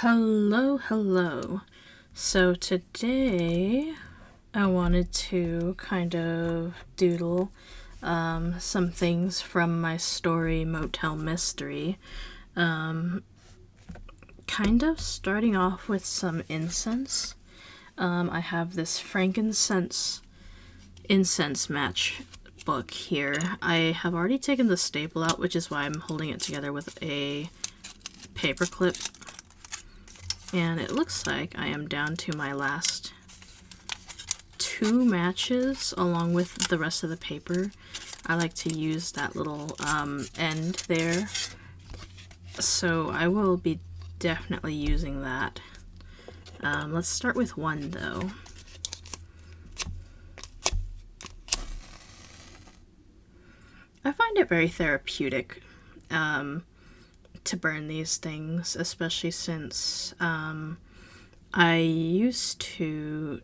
Hello. So today I wanted to kind of doodle some things from my story Motel Mystery. Kind of starting off with some incense. I have this frankincense incense match book here. I have already taken the staple out, which is why I'm holding it together with a paper clip. And it looks like I am down to my last 2 matches along with the rest of the paper. I like to use that little end there. So I will be definitely using that. Let's start with one though. I find it very therapeutic to burn these things, especially since I used to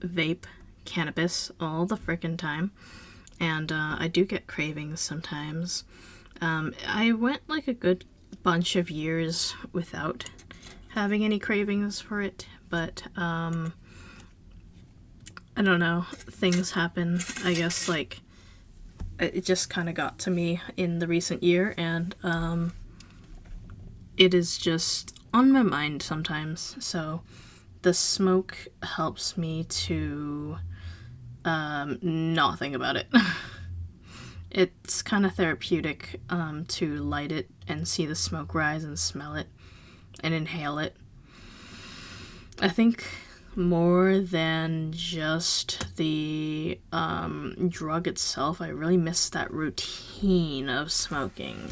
vape cannabis all the frickin' time, and I do get cravings sometimes. I went like a good bunch of years without having any cravings for it, but I don't know, things happen, I guess, like it just kind of got to me in the recent year, and it is just on my mind sometimes, so the smoke helps me to not think about it. It's kind of therapeutic to light it and see the smoke rise and smell it and inhale it. I think more than just the drug itself, I really miss that routine of smoking.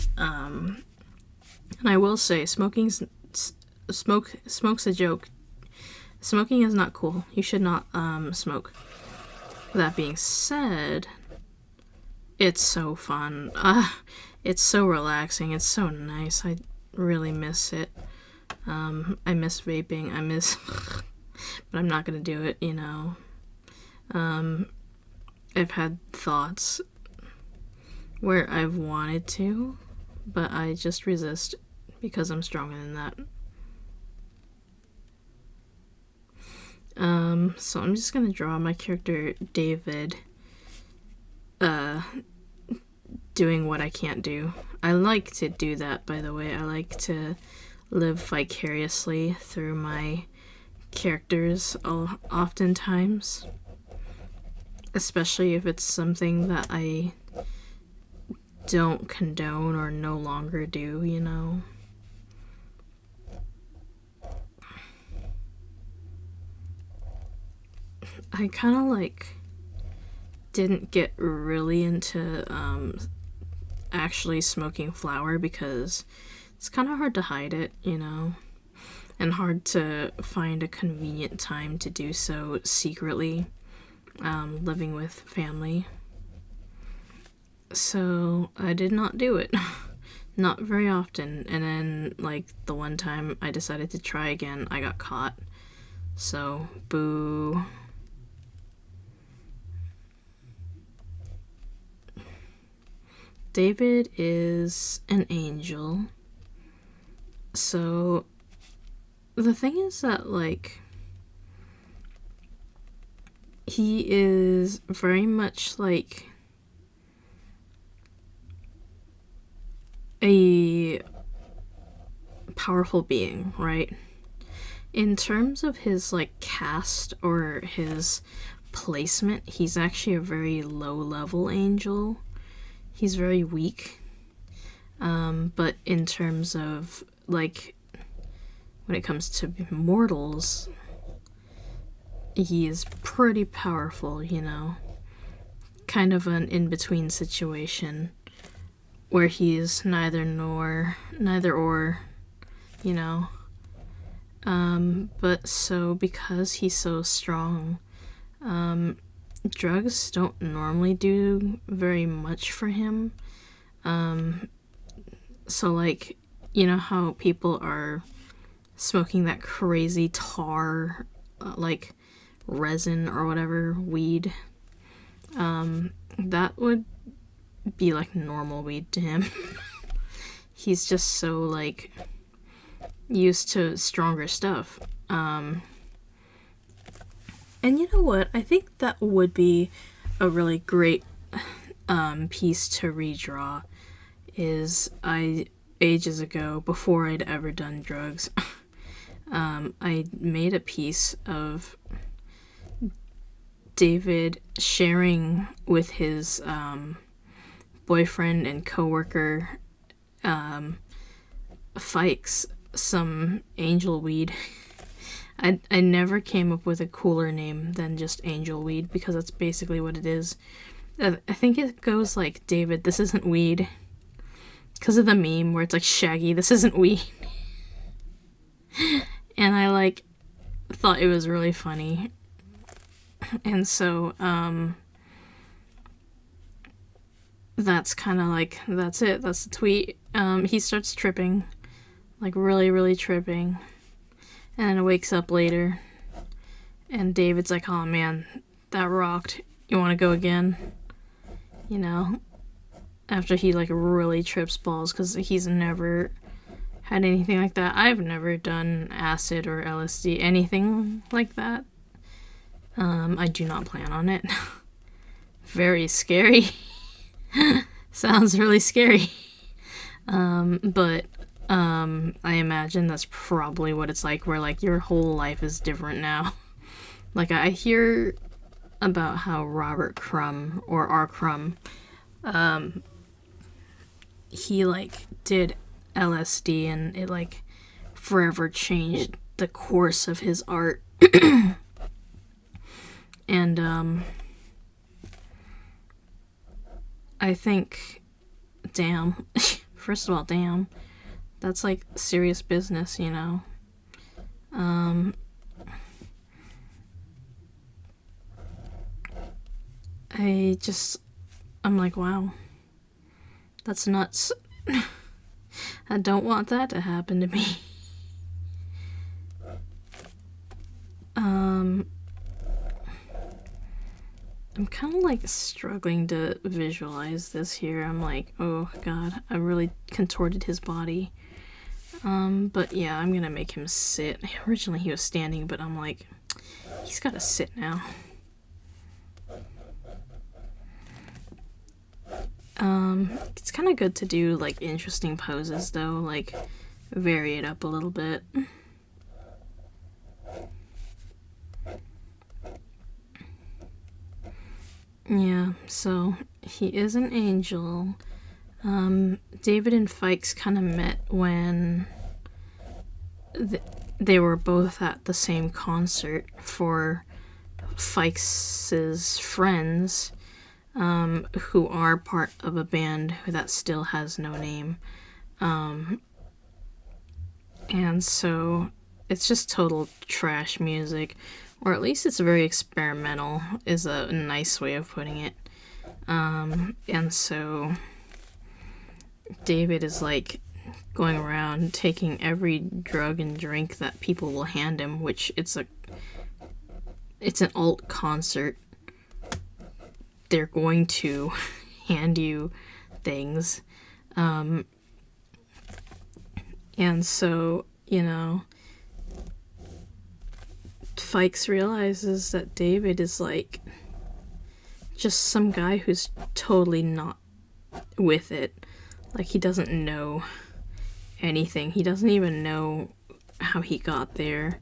And I will say, smoke's a joke. Smoking is not cool. You should not smoke. That being said, it's so fun. It's so relaxing. It's so nice. I really miss it. I miss vaping. But I'm not gonna do it, you know. I've had thoughts where I've wanted to, but I just resist because I'm stronger than that. So I'm just gonna draw my character David doing what I can't do. I like to do that, by the way. I like to live vicariously through my characters oftentimes, especially if it's something that I don't condone or no longer do, you know. I kind of like didn't get really into actually smoking flower because it's kind of hard to hide it, you know, and hard to find a convenient time to do so secretly, living with family. So I did not do it. Not very often. And then, like, the one time I decided to try again, I got caught. So, boo. David is an angel. So, the thing is that, like, he is very much like a powerful being, right? In terms of his, like, caste or his placement, he's actually a very low-level angel. He's very weak. But in terms of, like, when it comes to mortals, he is pretty powerful, you know? Kind of an in-between situation where he is neither or, you know? But so because he's so strong, drugs don't normally do very much for him. So, like, you know how people are smoking that crazy tar, like resin or whatever, weed? That would be like normal weed to him. He's just so, like, used to stronger stuff. And you know what? I think that would be a really great piece to redraw. Is I ages ago, before I'd ever done drugs, I made a piece of David sharing with his boyfriend and coworker Fikes some angel weed. I never came up with a cooler name than just angel weed, because that's basically what it is. I think it goes like, David, this isn't weed. Because of the meme where it's like, Shaggy, this isn't weed. And I like thought it was really funny. And so that's kind of like, that's it. That's the tweet. He starts tripping, like really, really tripping. And then wakes up later. And David's like, oh man, that rocked. You want to go again? You know? After he like really trips balls, because he's never had anything like that. I've never done acid or LSD, anything like that. I do not plan on it. Very scary. Sounds really scary. But I imagine that's probably what it's like, where like your whole life is different now. Like I hear about how Robert Crumb, or R. Crumb, he like did LSD and it like forever changed the course of his art. And I think, damn, first of all, damn, that's like serious business, you know. I'm like, wow, that's nuts. I don't want that to happen to me. I'm kind of like struggling to visualize this here. I'm like, oh god, I really contorted his body. But yeah, I'm gonna make him sit. Originally he was standing, but I'm like, he's gotta sit now. It's kind of good to do like interesting poses though, like vary it up a little bit. Yeah, so he is an angel. David and Fikes kind of met when they were both at the same concert for Fikes' friends, who are part of a band that still has no name. And so it's just total trash music, or at least it's very experimental, is a nice way of putting it. And so David is like going around taking every drug and drink that people will hand him, which it's an alt concert. They're going to hand you things. And so, you know, Fikes realizes that David is like just some guy who's totally not with it. Like, he doesn't know anything. He doesn't even know how he got there.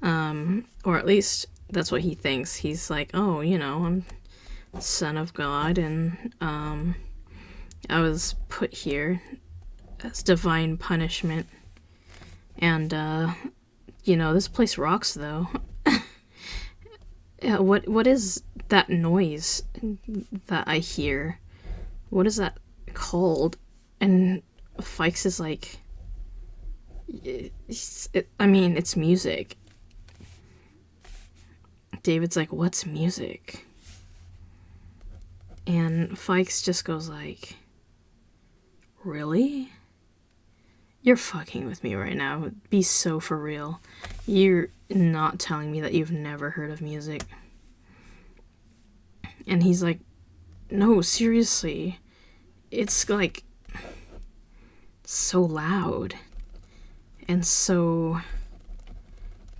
Or at least that's what he thinks. He's like, oh, you know, I'm son of God, and I was put here as divine punishment. And you know, this place rocks though. Yeah, what is that noise that I hear? What is that called? And Fikes is like, it's music. David's like, what's music? And Fikes just goes like, really? You're fucking with me right now. Be so for real. You're not telling me that you've never heard of music. And he's like, no, seriously. It's like so loud. and so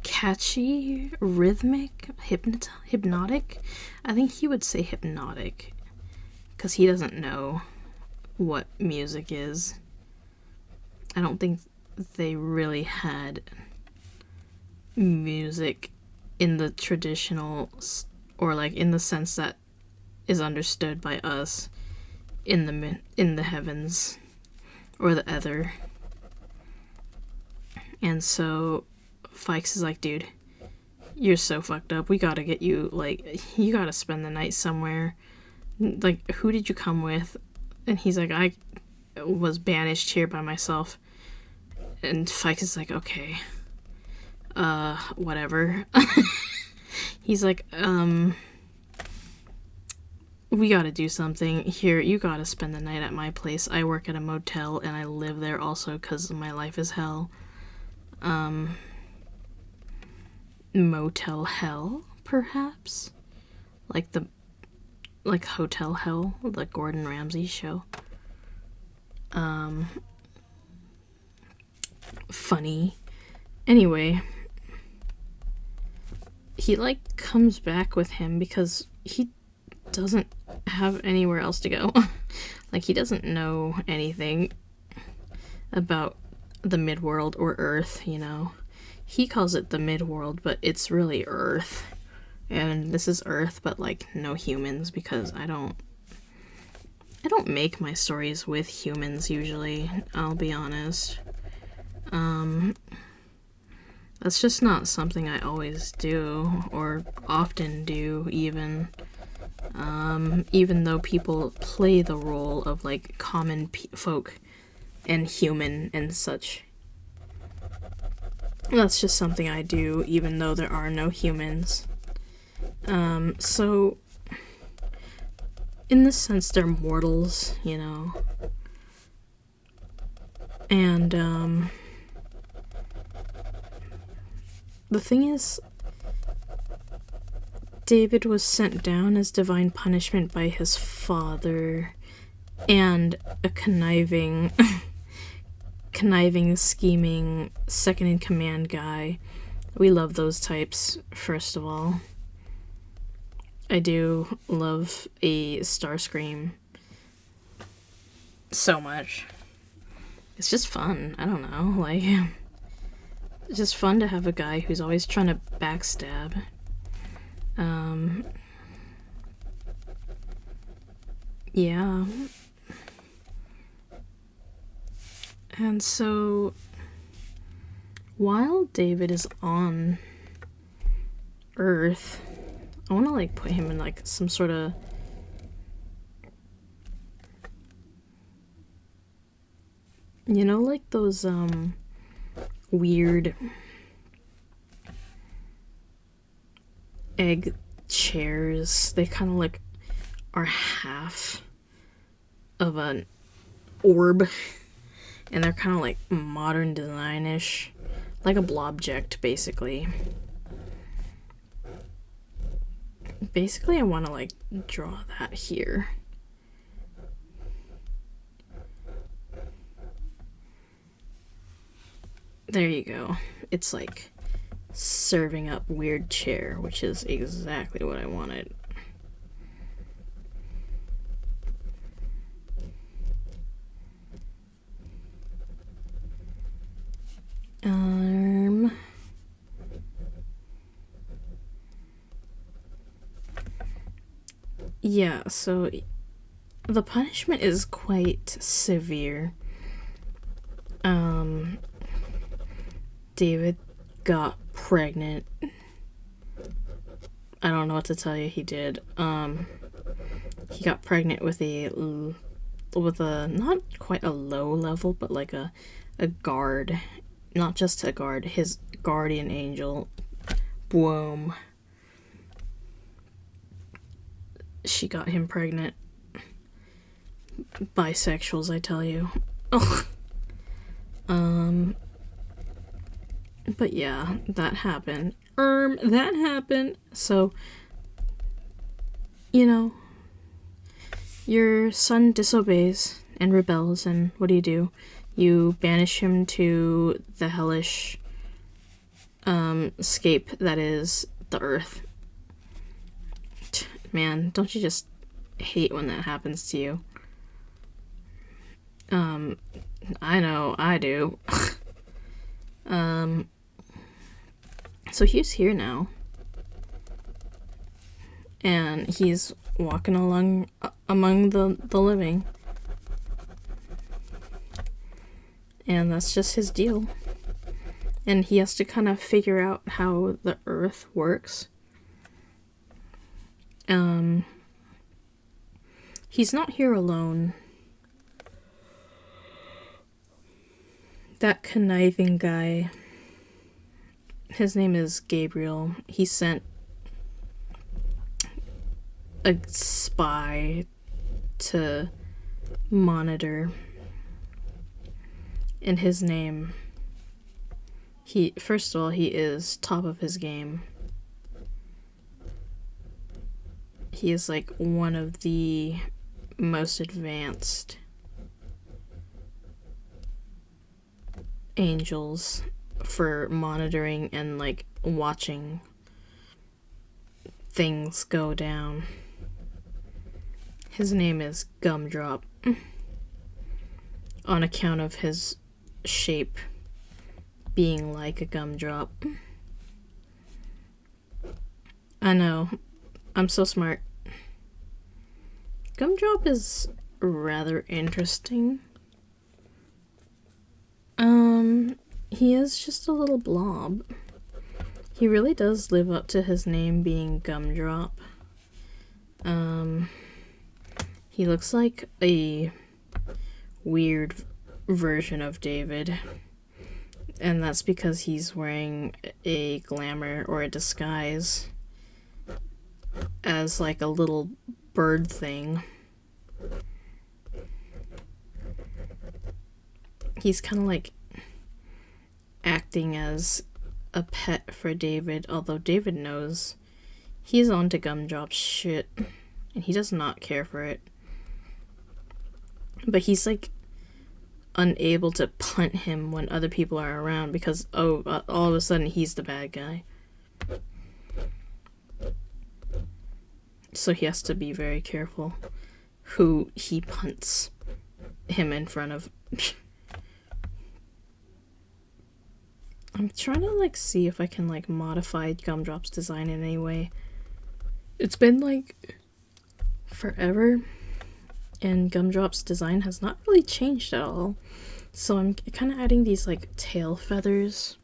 catchy, rhythmic, hypnotic. I think he would say hypnotic, because he doesn't know what music is. I don't think they really had music in the traditional, or like in the sense that is understood by us in the heavens or the ether. And so Fikes is like, dude, you're so fucked up. We gotta get you, like, you gotta spend the night somewhere. Like, who did you come with? And he's like, I was banished here by myself. And Fikes is like, okay, whatever. He's like, we gotta do something. Here, you gotta spend the night at my place. I work at a motel, and I live there also because my life is hell. Motel hell, perhaps? Like Hotel Hell, the Gordon Ramsay show. Funny. Anyway, he, like, comes back with him because he doesn't have anywhere else to go. Like, he doesn't know anything about the midworld or Earth, you know. He calls it the midworld, but it's really Earth. And this is Earth, but, like, no humans, because I don't make my stories with humans usually, I'll be honest. That's just not something I always do, or often do, even. Even though people play the role of, like, common folk and human and such. That's just something I do, even though there are no humans. So, in this sense, they're mortals, you know. And, the thing is, David was sent down as divine punishment by his father and a conniving, scheming, second-in-command guy. We love those types, first of all. I do love a Starscream so much. It's just fun. I don't know, like, it's just fun to have a guy who's always trying to backstab. Yeah. And so, while David is on Earth, I want to, like, put him in, like, some sort of you know, like those weird egg chairs. They kind of like are half of an orb, and they're kind of like modern design-ish, like a blobject, basically. I want to like draw that here. There you go. It's like serving up weird chair, which is exactly what I wanted. Yeah, so the punishment is quite severe. David got pregnant. I don't know what to tell you, he did. He got pregnant with a not quite a low level, but like a guard. Not just a guard, his guardian angel. Boom. She got him pregnant. Bisexuals, I tell you. Ugh. But yeah, that happened. That happened. So, you know, your son disobeys and rebels, and what do? You banish him to the hellish scape that is the earth. Man, don't you just hate when that happens to you? I know, I do. So he's here now. And he's walking along among the living. And that's just his deal. And he has to kind of figure out how the earth works. He's not here alone. That conniving guy, his name is Gabriel. He sent a spy to monitor. And his name, first of all, he is top of his game. He is like one of the most advanced angels for monitoring and like watching things go down. His name is Gumdrop, on account of his shape being like a gumdrop. I know, I'm so smart. Gumdrop is rather interesting. He is just a little blob. He really does live up to his name being Gumdrop. He looks like a weird version of David. And that's because he's wearing a glamour or a disguise as like a little bird thing. He's kind of like acting as a pet for David, although David knows he's onto Gumdrop's shit and he does not care for it. But he's like unable to punt him when other people are around because all of a sudden he's the bad guy. So he has to be very careful who he punts him in front of. I'm trying to like see if I can like modify Gumdrop's design in any way. It's been like forever and Gumdrop's design has not really changed at all. So I'm kind of adding these like tail feathers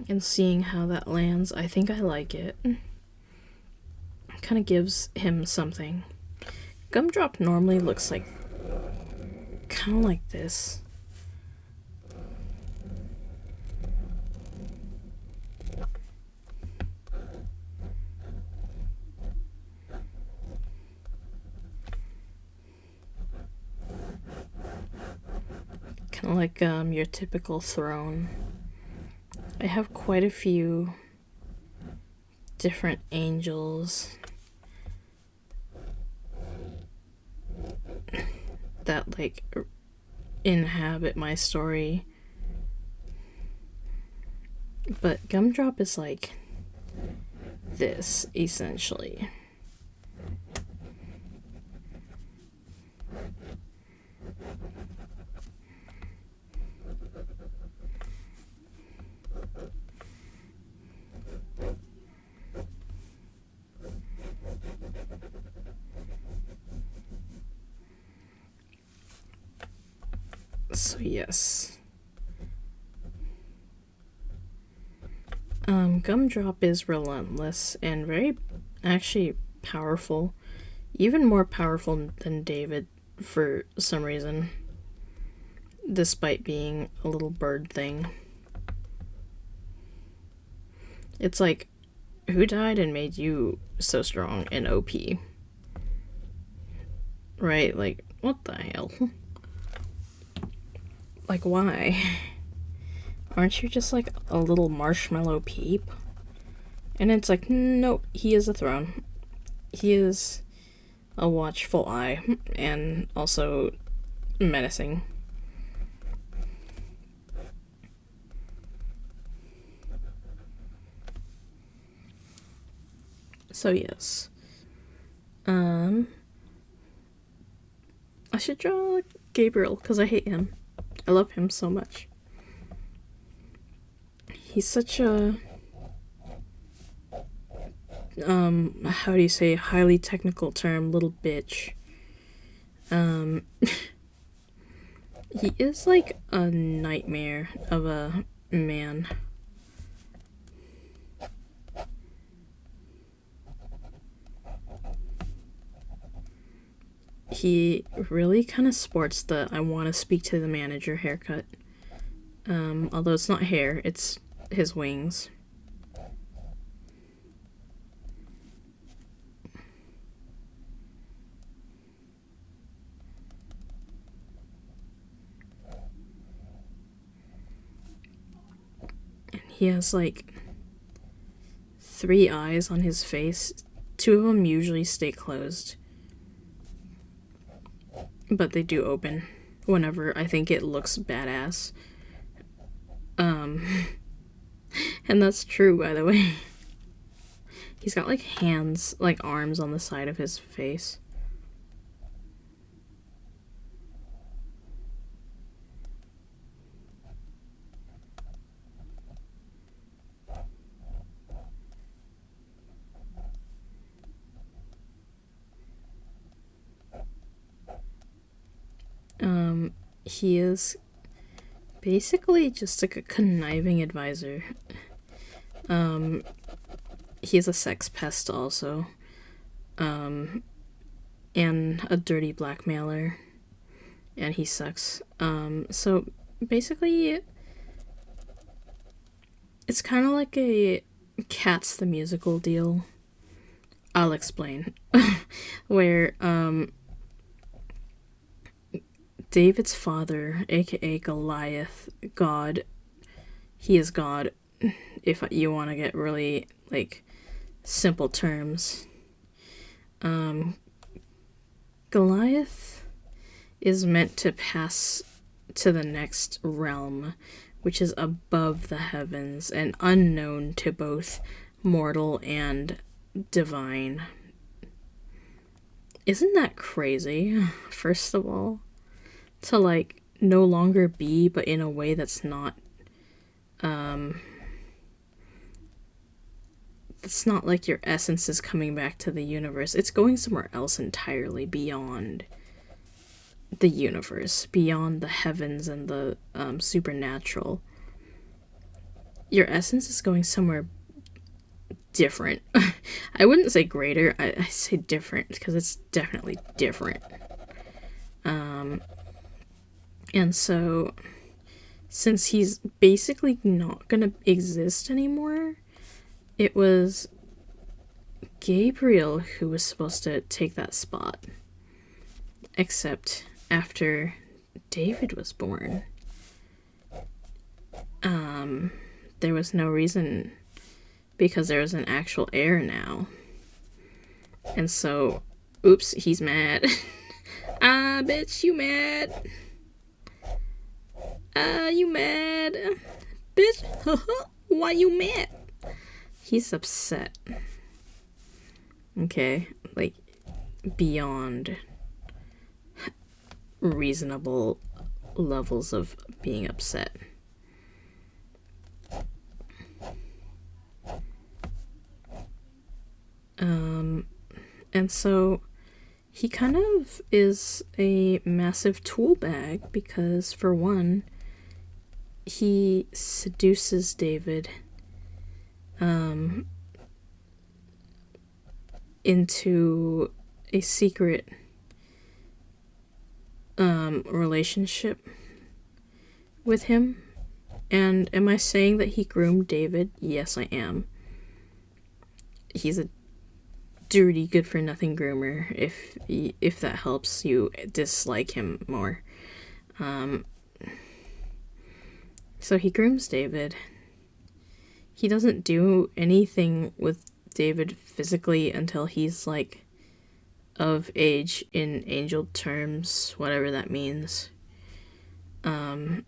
and seeing how that lands. I think I like it. Kind of gives him something. Gumdrop normally looks like kind of like this. Kind of like your typical throne. I have quite a few different angels that like inhabit my story, but Gumdrop is like this essentially. So yes, Gumdrop is relentless and very actually powerful, even more powerful than David for some reason, despite being a little bird thing. It's like, who died and made you so strong and OP? Right? Like, what the hell? Like, why? Aren't you just like a little marshmallow peep? And it's like, nope, he is a throne. He is a watchful eye and also menacing. So yes. I should draw Gabriel, because I hate him. I love him so much. He's such a, how do you say, highly technical term, little bitch. He is like a nightmare of a man. He really kind of sports the I want to speak to the manager haircut. Although it's not hair, it's his wings. And he has like 3 eyes on his face. 2 of them usually stay closed. But they do open whenever I think it looks badass. And that's true, by the way. He's got like hands, like arms on the side of his face. He is basically just like a conniving advisor. He's a sex pest also. And a dirty blackmailer. And he sucks. So basically, it's kind of like a Cats the Musical deal. I'll explain. Where, David's father, aka Goliath, God, he is God, if you want to get really, like, simple terms. Goliath is meant to pass to the next realm, which is above the heavens and unknown to both mortal and divine. Isn't that crazy, first of all? To, like, no longer be, but in a way that's not, it's not like your essence is coming back to the universe. It's going somewhere else entirely beyond the universe, beyond the heavens and the supernatural. Your essence is going somewhere different. I wouldn't say greater, I say different, because it's definitely different. And so, since he's basically not gonna exist anymore, it was Gabriel who was supposed to take that spot. Except after David was born, there was no reason, because there was an actual heir now. And so, oops, he's mad. Ah, bitch, you mad. You mad. Bitch, why you mad? He's upset. Okay, like, beyond reasonable levels of being upset. And so he kind of is a massive tool bag because, for one, he seduces David into a secret relationship with him. And am I saying that he groomed David? Yes, I am. He's a dirty, good-for-nothing groomer, if that helps you dislike him more. So he grooms David. He doesn't do anything with David physically until he's, like, of age in angel terms, whatever that means. I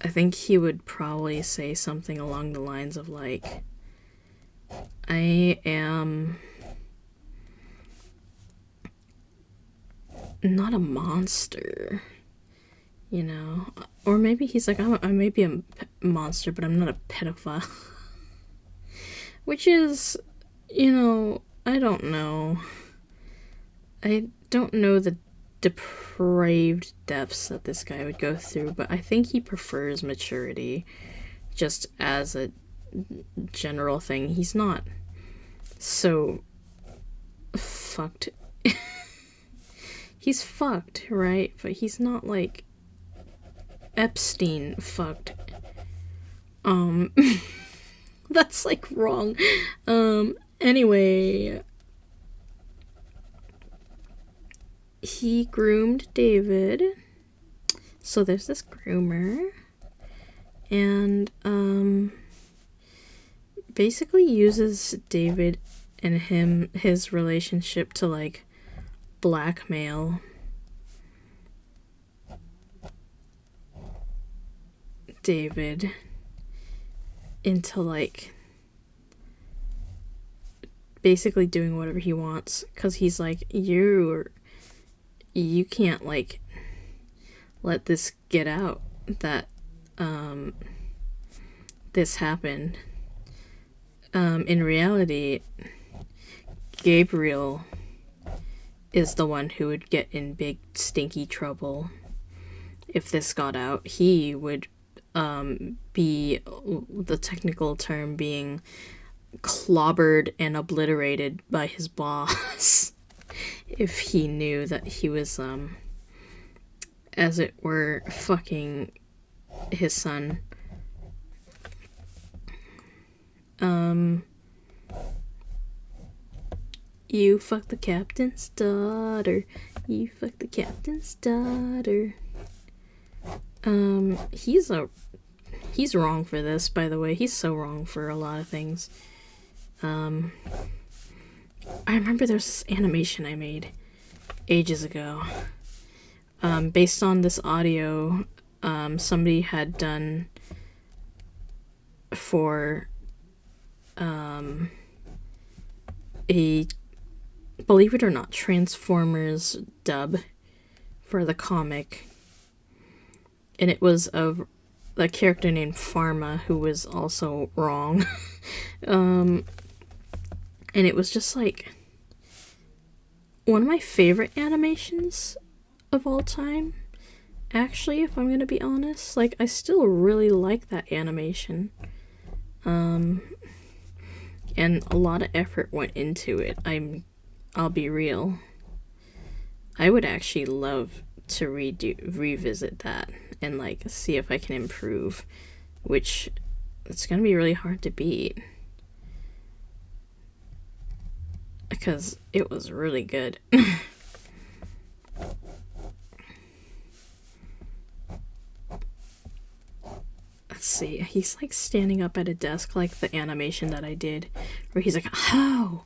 think he would probably say something along the lines of, like, I am not a monster, you know? Or maybe he's like, I may be a monster, but I'm not a pedophile. Which is, you know, I don't know. I don't know the depraved depths that this guy would go through, but I think he prefers maturity just as a general thing. He's not so fucked. He's fucked, right? But he's not like Epstein fucked. That's like wrong. Anyway, he groomed David. So there's this groomer, and basically uses David and his relationship to like blackmail David into like basically doing whatever he wants, because he's like, you can't like let this get out that this happened. In reality, Gabriel is the one who would get in big stinky trouble if this got out. He would be, the technical term being, clobbered and obliterated by his boss if he knew that he was as it were fucking his son. You fuck the captain's daughter. You fuck the captain's daughter. He's wrong for this, by the way. He's so wrong for a lot of things. I remember there was this animation I made ages ago. Based on this audio, somebody had done for a, believe it or not, Transformers dub for the comic. And it was of a character named Pharma who was also wrong. And it was just like one of my favorite animations of all time. Actually, if I'm gonna be honest, like, I still really like that animation. And a lot of effort went into it. I'll be real. I would actually love to revisit that and like see if I can improve, which it's gonna be really hard to beat because it was really good. Let's see, he's like standing up at a desk like the animation that I did where he's like, how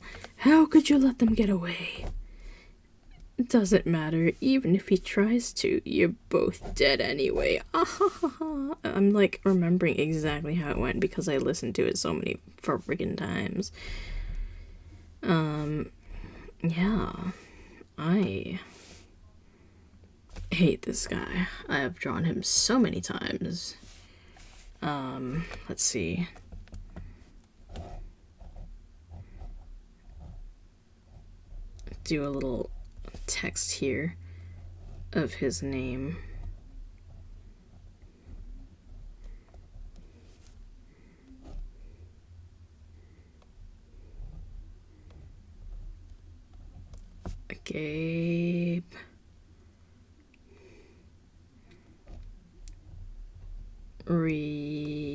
could you let them get away? It doesn't matter, even if he tries to, you're both dead anyway. I'm like remembering exactly how it went because I listened to it so many friggin' times. Yeah, I hate this guy. I have drawn him so many times. Let's see. Do a little text here of his name. Gabe. Real.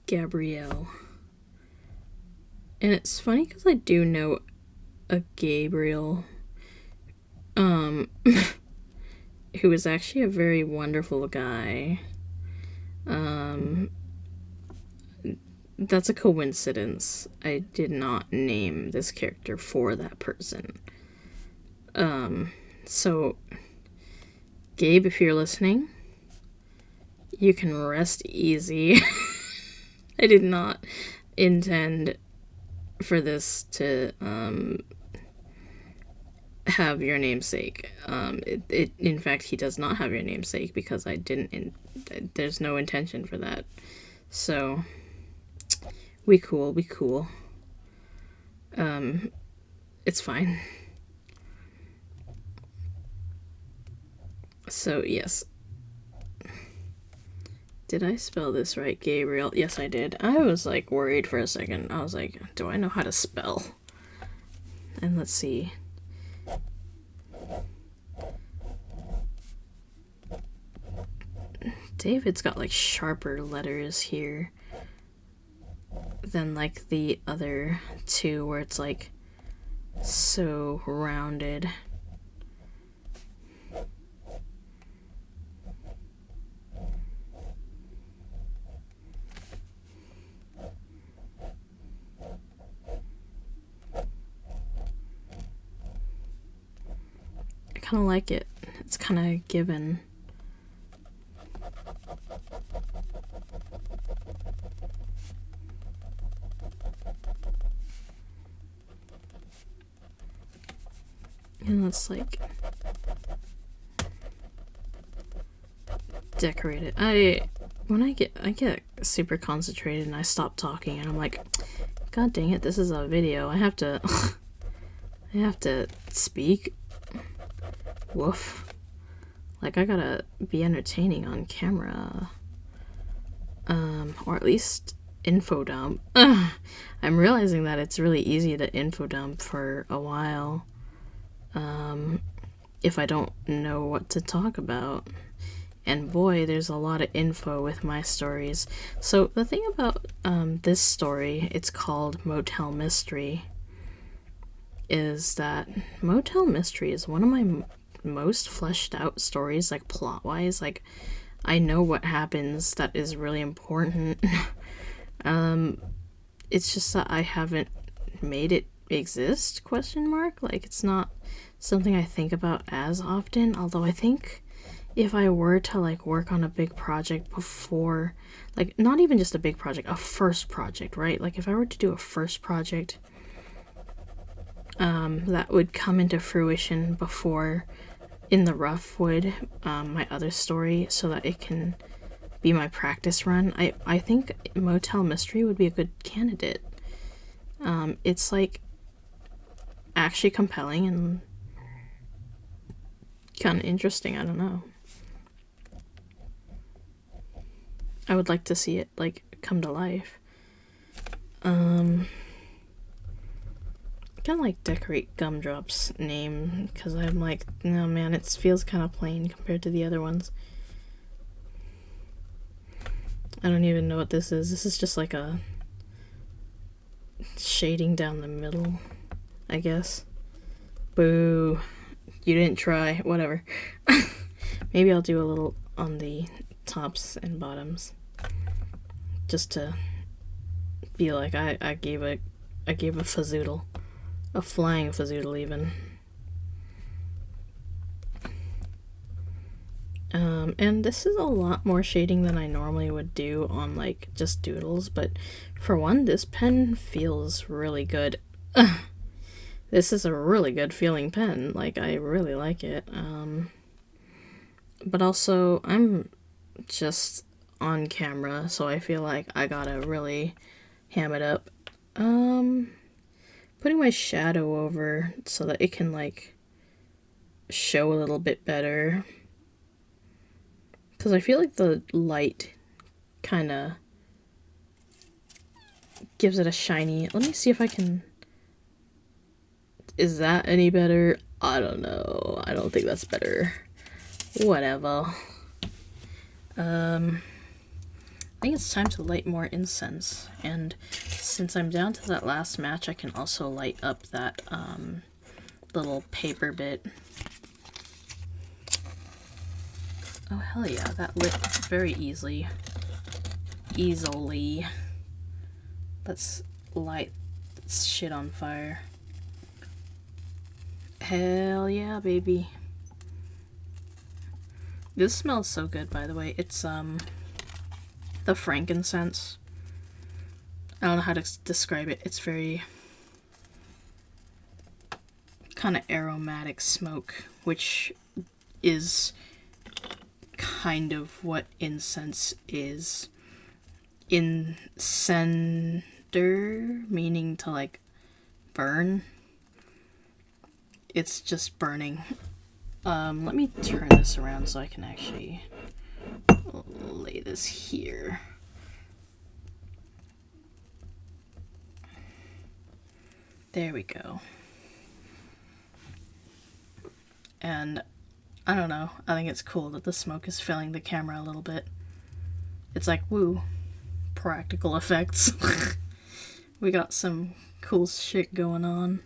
Gabrielle. And it's funny because I do know a Gabriel, who is actually a very wonderful guy. That's a coincidence. I did not name this character for that person. So, Gabe, if you're listening, You can rest easy. I did not intend for this to have your namesake. In fact, he does not have your namesake because I didn't. There's no intention for that. So we cool. It's fine. So yes. Did I spell this right, Gabriel? Yes, I did. I was like worried for a second. I was like, do I know how to spell? And let's see. David's got like sharper letters here than like the other two where it's like so rounded. I kind of like it. It's kind of given. And let's like decorate it. I get super concentrated and I stop talking and I'm like, God dang it, this is a video. I have to speak. Woof. Like I gotta be entertaining on camera. Or at least info dump. I'm realizing that it's really easy to info dump for a while. If I don't know what to talk about. And boy, there's a lot of info with my stories. So the thing about this story, it's called Motel Mystery, is that Motel Mystery is one of my most fleshed out stories, like plot-wise. Like, I know what happens that is really important. It's just that I haven't made it exist, question mark. Like, it's not something I think about as often, although I think if I were to like work on a big project before, like not even just a big project, a first project, right? Like if I were to do a first project that would come into fruition before In the Rough would, my other story, so that it can be my practice run, I think Motel Mystery would be a good candidate. It's like actually compelling and kind of interesting. I don't know. I would like to see it like come to life. Kind of like decorate Gumdrop's name because I'm like, no man, it feels kind of plain compared to the other ones. I don't even know what this is. This is just like a shading down the middle, I guess. Boo. You didn't try. Whatever. Maybe I'll do a little on the tops and bottoms. Just to be like, I gave a fazzoodle. A flying fazzoodle even. And this is a lot more shading than I normally would do on like just doodles, but for one, this pen feels really good. This is a really good feeling pen. Like, I really like it. But also, I'm just on camera, so I feel like I gotta really ham it up. Putting my shadow over so that it can like show a little bit better. Because I feel like the light kind of gives it a shiny... Let me see if I can... Is that any better? I don't know. I don't think that's better. Whatever. I think it's time to light more incense. And since I'm down to that last match, I can also light up that little paper bit. Oh, hell yeah. That lit very easily. Let's light this shit on fire. Hell yeah, baby. This smells so good, by the way. It's the frankincense. I don't know how to describe it. It's very kind of aromatic smoke, which is kind of what incense is. Incender, meaning to like burn. It's just burning. Let me turn this around so I can actually lay this here. There we go. And I don't know, I think it's cool that the smoke is filling the camera a little bit. It's like, woo, practical effects. We got some cool shit going on.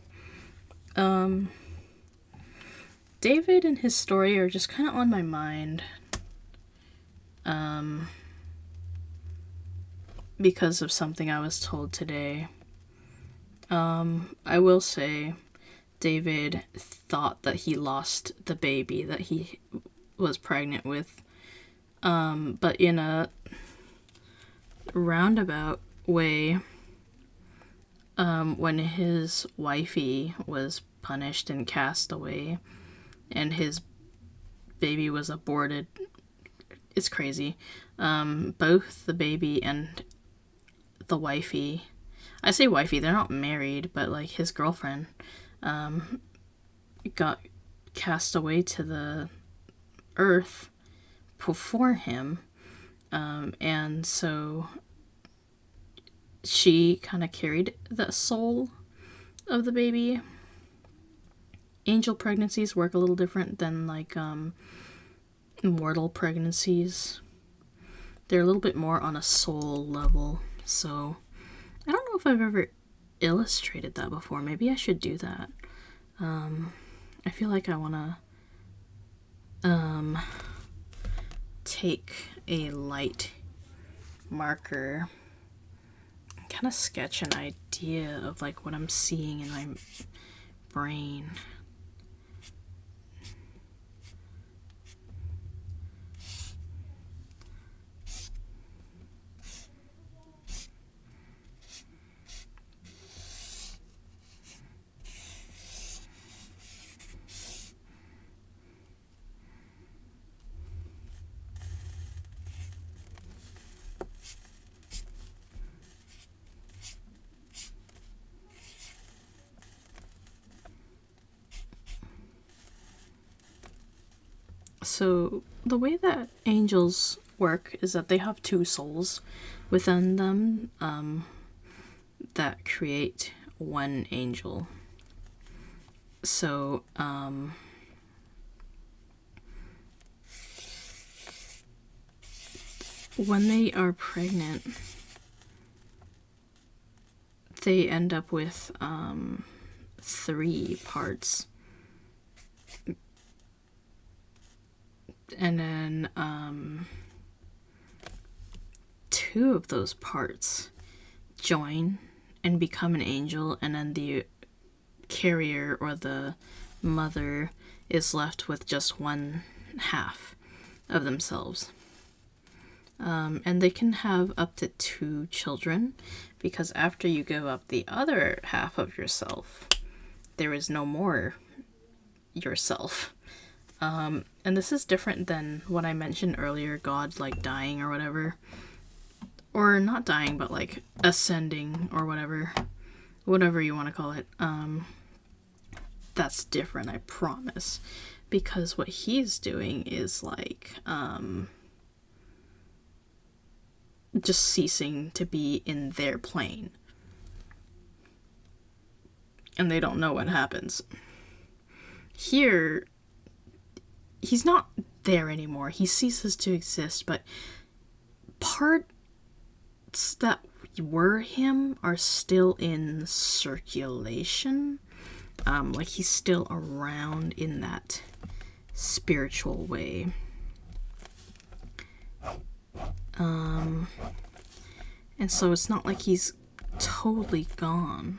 David and his story are just kind of on my mind. Because of something I was told today. I will say David thought that he lost the baby that he was pregnant with. But in a roundabout way, when his wifey was punished and cast away and his baby was aborted, it's crazy. Both the baby and the wifey, I say wifey, they're not married, but like his girlfriend, got cast away to the earth before him. And so she kind of carried the soul of the baby. Angel pregnancies work a little different than like mortal pregnancies. They're a little bit more on a soul level. So I don't know if I've ever illustrated that before. Maybe I should do that. I feel like I want to take a light marker, kind of sketch an idea of like what I'm seeing in my brain. So the way that angels work is that they have two souls within them that create one angel. So when they are pregnant, they end up with 3 parts. And then 2 of those parts join and become an angel, and then the carrier or the mother is left with just 1 half of themselves. And they can have up to 2 children, because after you give up the other half of yourself, there is no more yourself. And this is different than what I mentioned earlier, God like dying or whatever. Or not dying, but like ascending or whatever you want to call it. That's different, I promise. Because what he's doing is like just ceasing to be in their plane. And they don't know what happens. Here, he's not there anymore. He ceases to exist, but parts that were him are still in circulation. Like he's still around in that spiritual way. And so it's not like he's totally gone.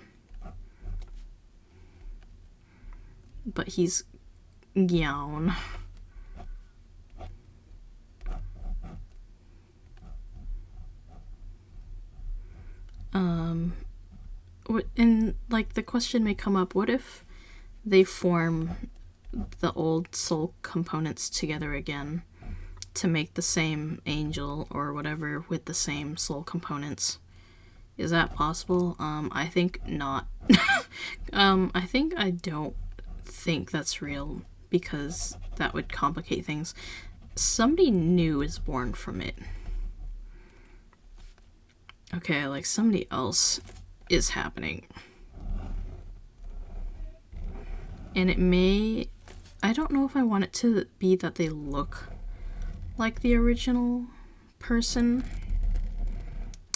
But he's gone. And like the question may come up, what if they form the old soul components together again to make the same angel or whatever with the same soul components? Is that possible? I think not. I don't think that's real, because that would complicate things. Somebody new is born from it. Okay, like somebody else is happening. And it may... I don't know if I want it to be that they look like the original person.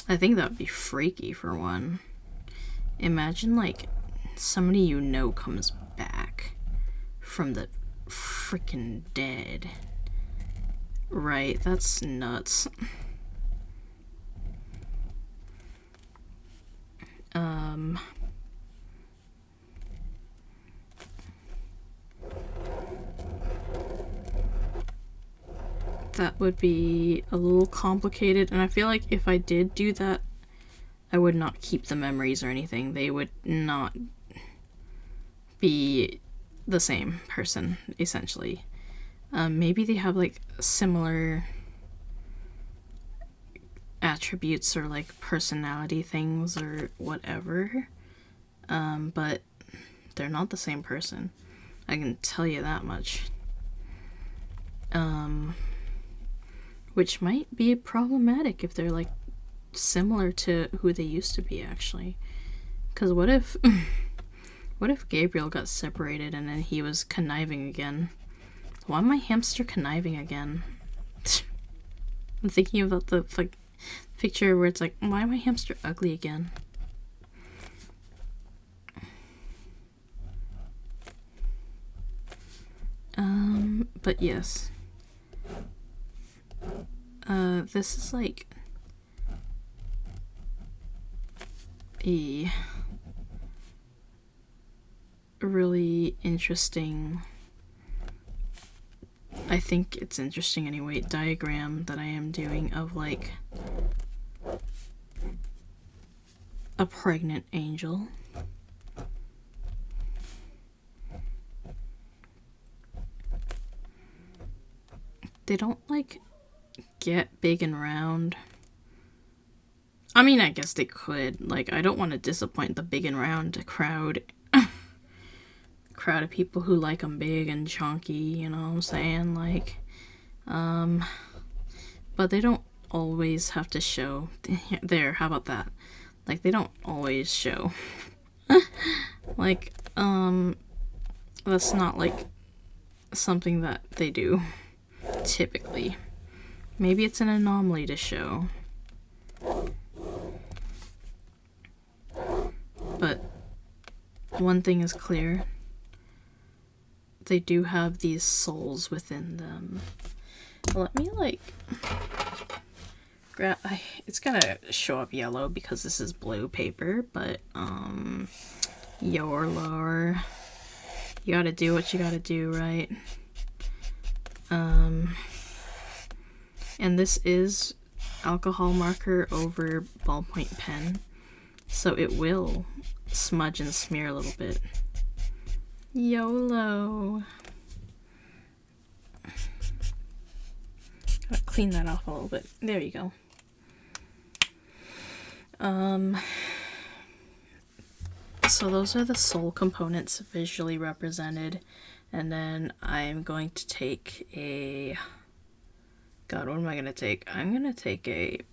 I think that would be freaky, for one. Imagine, like, somebody you know comes back from the freaking dead. Right, that's nuts. That would be a little complicated, and I feel like if I did do that, I would not keep the memories or anything. They would not be the same person, essentially. Maybe they have, like, similar attributes or, like, personality things or whatever, but they're not the same person. I can tell you that much. Which might be problematic if they're, like, similar to who they used to be, actually. Because what if Gabriel got separated and then he was conniving again? Why am my hamster conniving again? I'm thinking about the, like, picture where it's like, why am my hamster ugly again? But yes. This is like a really interesting, I think it's interesting anyway, diagram that I am doing of, like, a pregnant angel. They don't, like, get big and round. I mean, I guess they could. Like, I don't want to disappoint the big and round crowd. Crowd of people who like them big and chunky, you know what I'm saying? Like, but they don't always have to show. There, how about that? Like, they don't always show. Like, that's not, like, something that they do typically. Maybe it's an anomaly to show. But one thing is clear. They do have these souls within them. Let me, like, grab... it's gonna show up yellow because this is blue paper, but, YOLO. You gotta do what you gotta do, right? And this is alcohol marker over ballpoint pen, so it will smudge and smear a little bit. YOLO. Gotta clean that off a little bit. There you go. So those are the soul components visually represented, and then I'm going to take a... God, what am I gonna take? I'm gonna take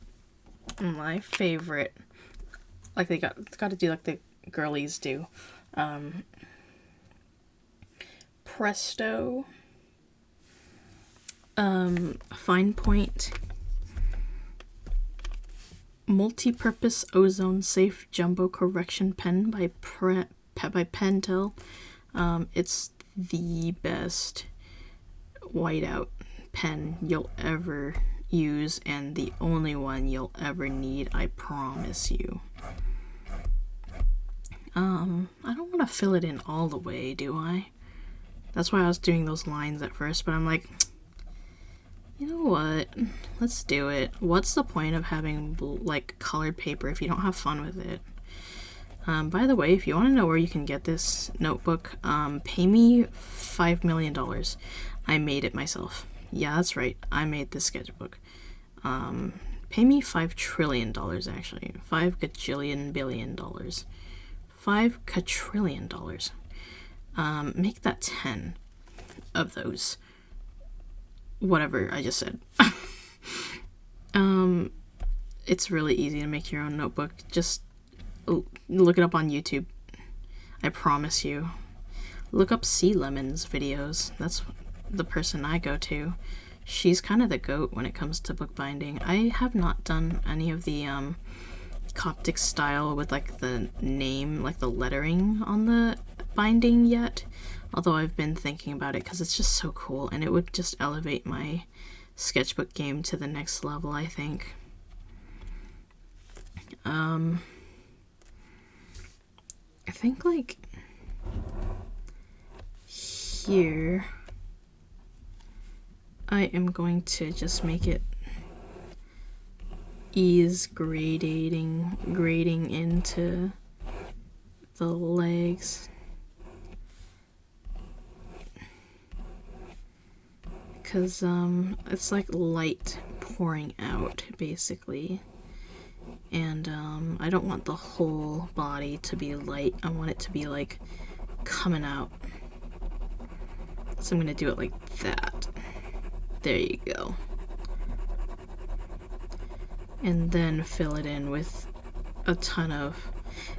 my favorite, like they got to do like the girlies do, Presto, fine point, multi-purpose ozone safe jumbo correction pen by Pentel. It's the best whiteout pen you'll ever use, and the only one you'll ever need, I promise you. I don't want to fill it in all the way, do I? That's why I was doing those lines at first, but I'm like, You know what? Let's do it. What's the point of having like colored paper if you don't have fun with it? By the way, if you want to know where you can get this notebook, pay me $5 million. I made it myself. Yeah, that's right. I made this sketchbook. Pay me $5 trillion, actually. $5 gajillion billion. $5 quadrillion. Make that 10 of those. Whatever I just said. It's really easy to make your own notebook. Just look it up on YouTube. I promise you. Look up Sea Lemon's videos. That's the person I go to. She's kind of the goat when it comes to bookbinding. I have not done any of the Coptic style with like the name, like the lettering on the binding yet. Although I've been thinking about it because it's just so cool and it would just elevate my sketchbook game to the next level, I think. I think like here I am going to just make it ease grading into the legs. Because it's like light pouring out basically. And I don't want the whole body to be light. I want it to be like coming out. So I'm gonna do it like that. There you go. And then fill it in with a ton of,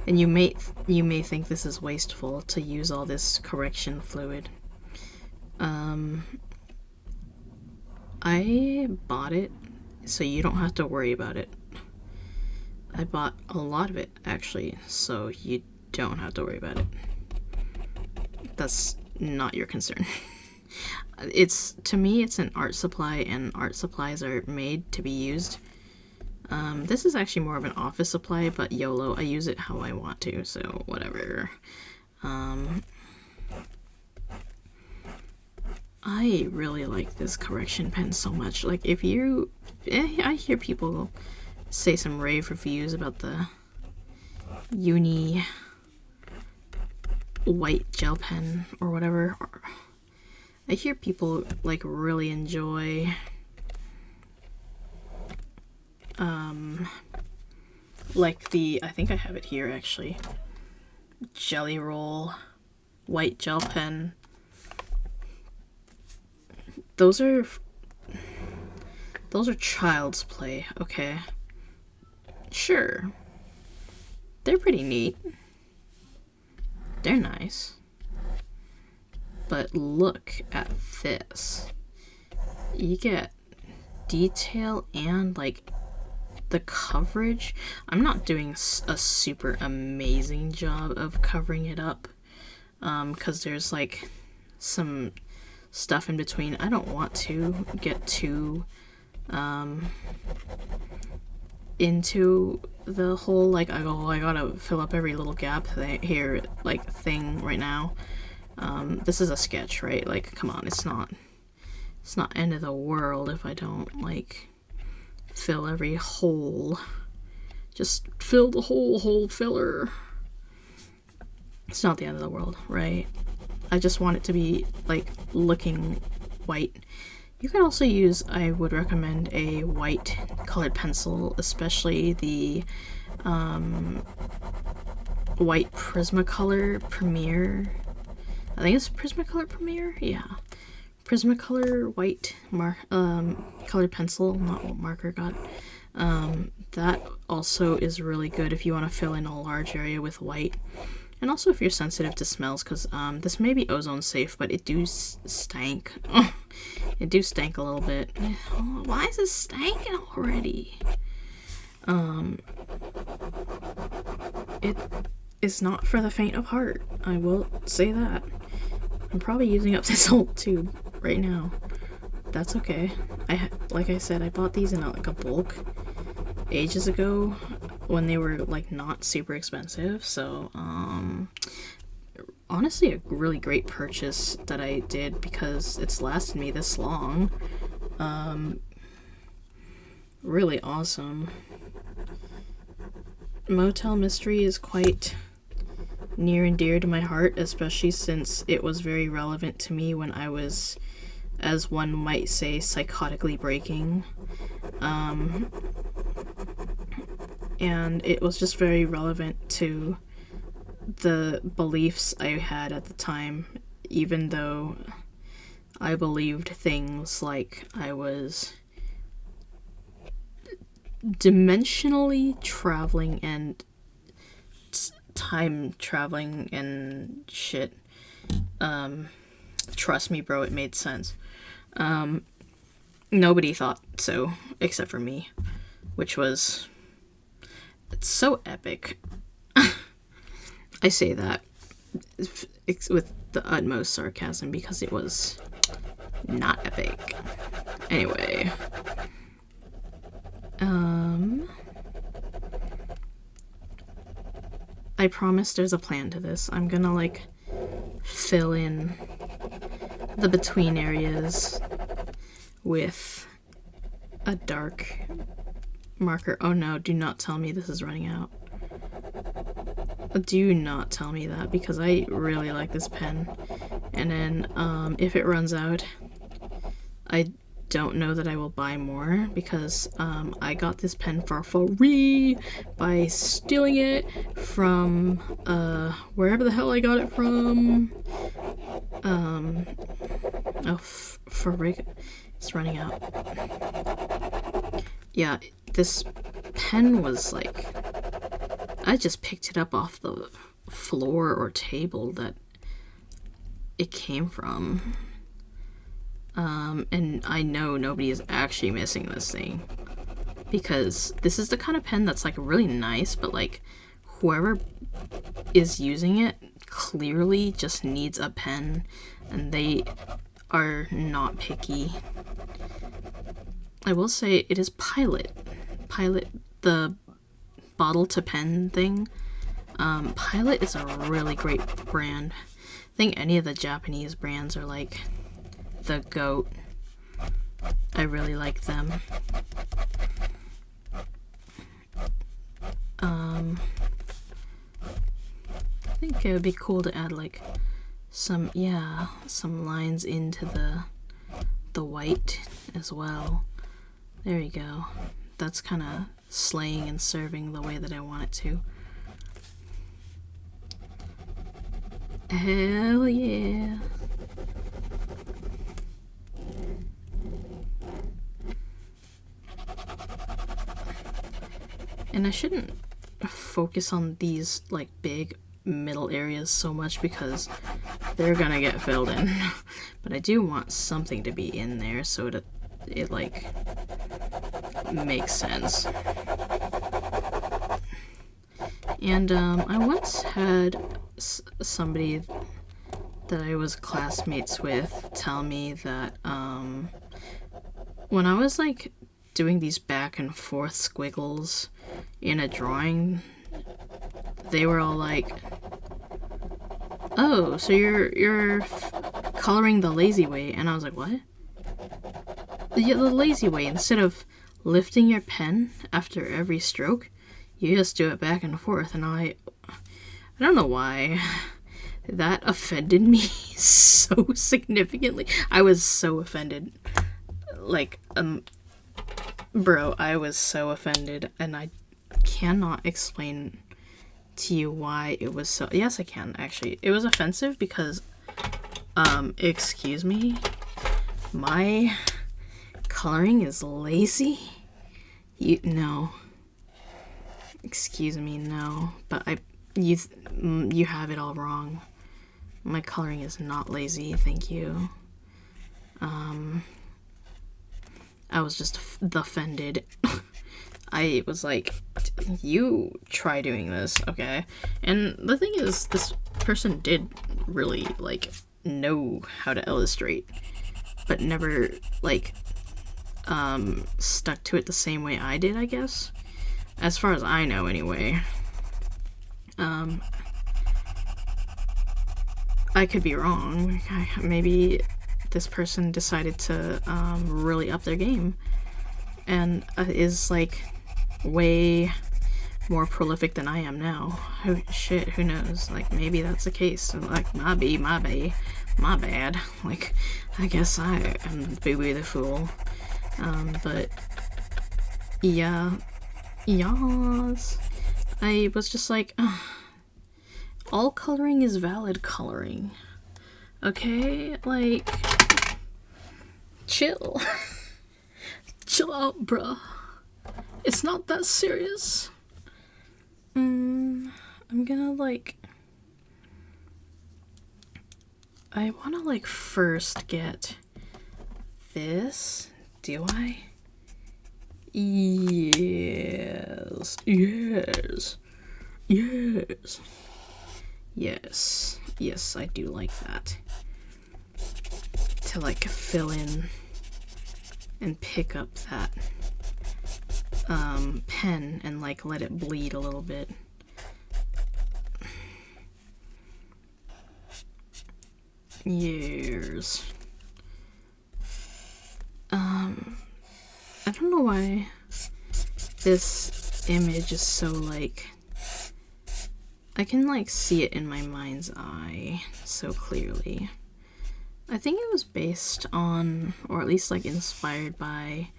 and you may think this is wasteful to use all this correction fluid. I bought it so you don't have to worry about it. I bought a lot of it actually, so you don't have to worry about it. That's not your concern. To me it's an art supply, and art supplies are made to be used. This is actually more of an office supply, but YOLO, I use it how I want to, so whatever. I really like this correction pen so much. Like I hear people say some rave reviews about the uni white gel pen or whatever. I hear people like really enjoy like I think I have it here actually, Jelly Roll white gel pen. Those are child's play, okay? Sure. They're pretty neat. They're nice. But look at this. You get detail and like the coverage. I'm not doing a super amazing job of covering it up because there's like some stuff in between. I don't want to get too into the whole like I gotta fill up every little gap thing right now. This is a sketch, right? Like, come on, it's not end of the world if I don't like fill every hole. Just fill the whole hole filler. It's not the end of the world, right? I just want it to be like looking white. You could also use, I would recommend a white colored pencil, especially the white Prismacolor Premier. I think it's Prismacolor Premier, yeah. Prismacolor white colored pencil, not what marker got. That also is really good if you want to fill in a large area with white. And also if you're sensitive to smells, because this may be ozone safe, but it do stank. It do stank a little bit. Oh, why is it stanking already? It is not for the faint of heart. I will say that. I'm probably using up this whole tube right now. That's okay. Like I said, I bought these in like a bulk ages ago when they were like not super expensive. So honestly a really great purchase that I did because it's lasted me this long. really awesome. Motel Mystery is quite near and dear to my heart, especially since it was very relevant to me when I was, as one might say, psychotically breaking. And it was just very relevant to the beliefs I had at the time, even though I believed things like I was dimensionally traveling and time traveling and shit. Trust me, bro, it made sense. Nobody thought so, except for me, which was... It's so epic. I say that with the utmost sarcasm because it was not epic. Anyway. I promise there's a plan to this. I'm gonna, like, fill in the between areas with a dark marker. Oh no, do not tell me this is running out. Do not tell me that, because I really like this pen. And then, if it runs out, I don't know that I will buy more, because I got this pen for free by stealing it from wherever the hell I got it from. It's running out. Yeah, this pen was like, I just picked it up off the floor or table that it came from. And I know nobody is actually missing this thing, because this is the kind of pen that's like really nice, but like whoever is using it clearly just needs a pen, and they are not picky. I will say it is Pilot, the bottle to pen thing. Pilot is a really great brand. I think any of the Japanese brands are like the GOAT. I really like them. I think it would be cool to add like some lines into the white as well. There you go. That's kind of slaying and serving the way that I want it to. Hell yeah. And I shouldn't focus on these like big middle areas so much because they're gonna get filled in. But I do want something to be in there so that it like makes sense. And I once had somebody that I was classmates with tell me that when I was like doing these back and forth squiggles in a drawing, they were all like, "Oh, so you're coloring the lazy way?" And I was like, "What?" "Yeah, the lazy way. Instead of lifting your pen after every stroke, you just do it back and forth." And I don't know why that offended me so significantly. I was so offended. Like, bro, I was so offended, and I cannot explain to you why it was so... Yes, I can, actually. It was offensive because, excuse me, my coloring is lazy? No. Excuse me, no. But you have it all wrong. My coloring is not lazy, thank you. I was just offended. I was like, you try doing this, okay? And the thing is, this person did really, like, know how to illustrate, but never, like, stuck to it the same way I did, I guess. As far as I know, anyway. I could be wrong. Maybe this person decided to really up their game and is like way more prolific than I am now. Who knows? Like, maybe that's the case. Like, my bad. Like, I guess I am Boo-Boo the Fool. But yeah, yas. I was just like, all coloring is valid coloring. Okay? Like, chill. Chill out, bruh. It's not that serious. I'm gonna, like, I wanna, like, first get this. Do I? Yes. Yes. Yes. Yes. Yes, I do like that. To, like, fill in and pick up that pen and, like, let it bleed a little bit. Years. I don't know why this image is so, like, I can, like, see it in my mind's eye so clearly. I think it was based on, or at least, like, inspired by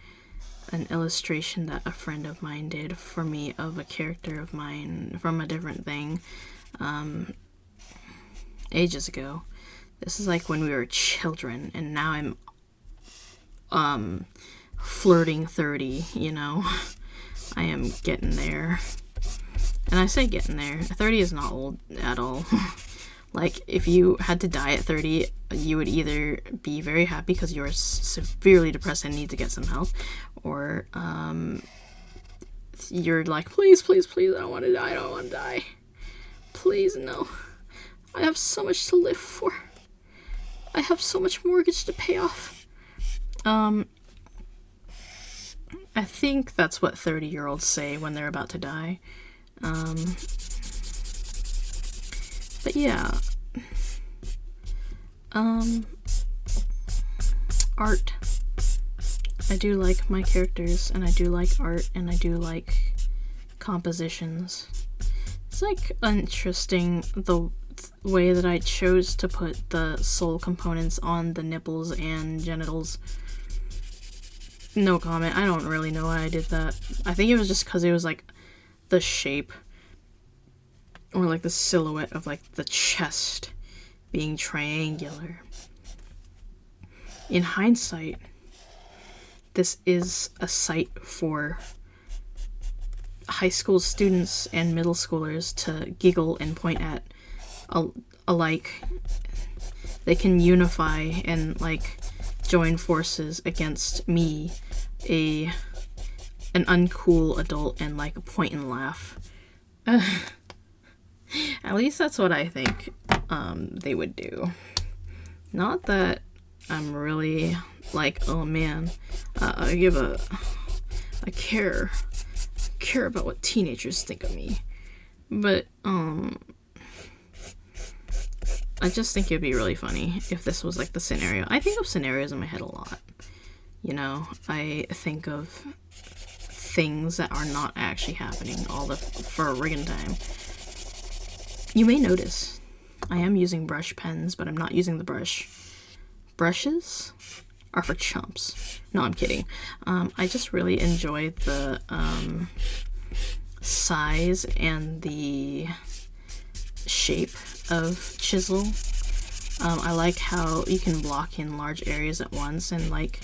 an illustration that a friend of mine did for me of a character of mine from a different thing, ages ago. This is, like, when we were children, and now I'm, flirting 30, you know? I am getting there. And I say getting there. 30 is not old at all. Like, if you had to die at 30, you would either be very happy because you are severely depressed and need to get some help, or you're like, please, please, please, I don't want to die, I don't want to die. Please, no. I have so much to live for. I have so much mortgage to pay off. I think that's what 30-year-olds say when they're about to die. But yeah. Art. I do like my characters, and I do like art, and I do like compositions. It's, like, interesting the way that I chose to put the soul components on the nipples and genitals. No comment. I don't really know why I did that. I think it was just because it was, like, the shape, or, like, the silhouette of, like, the chest being triangular. In hindsight, this is a site for high school students and middle schoolers to giggle and point at alike. They can unify and, like, join forces against me, an uncool adult, and, like, point and laugh. At least that's what I think they would do. Not that I'm really like, oh man, I care about what teenagers think of me, but I just think it'd be really funny if this was, like, the scenario. I think of scenarios in my head a lot, you know. I think of things that are not actually happening for a friggin' time. You may notice I am using brush pens, but I'm not using the brush. Brushes are for chumps. No, I'm kidding. I just really enjoy the size and the shape of chisel. I like how you can block in large areas at once and, like,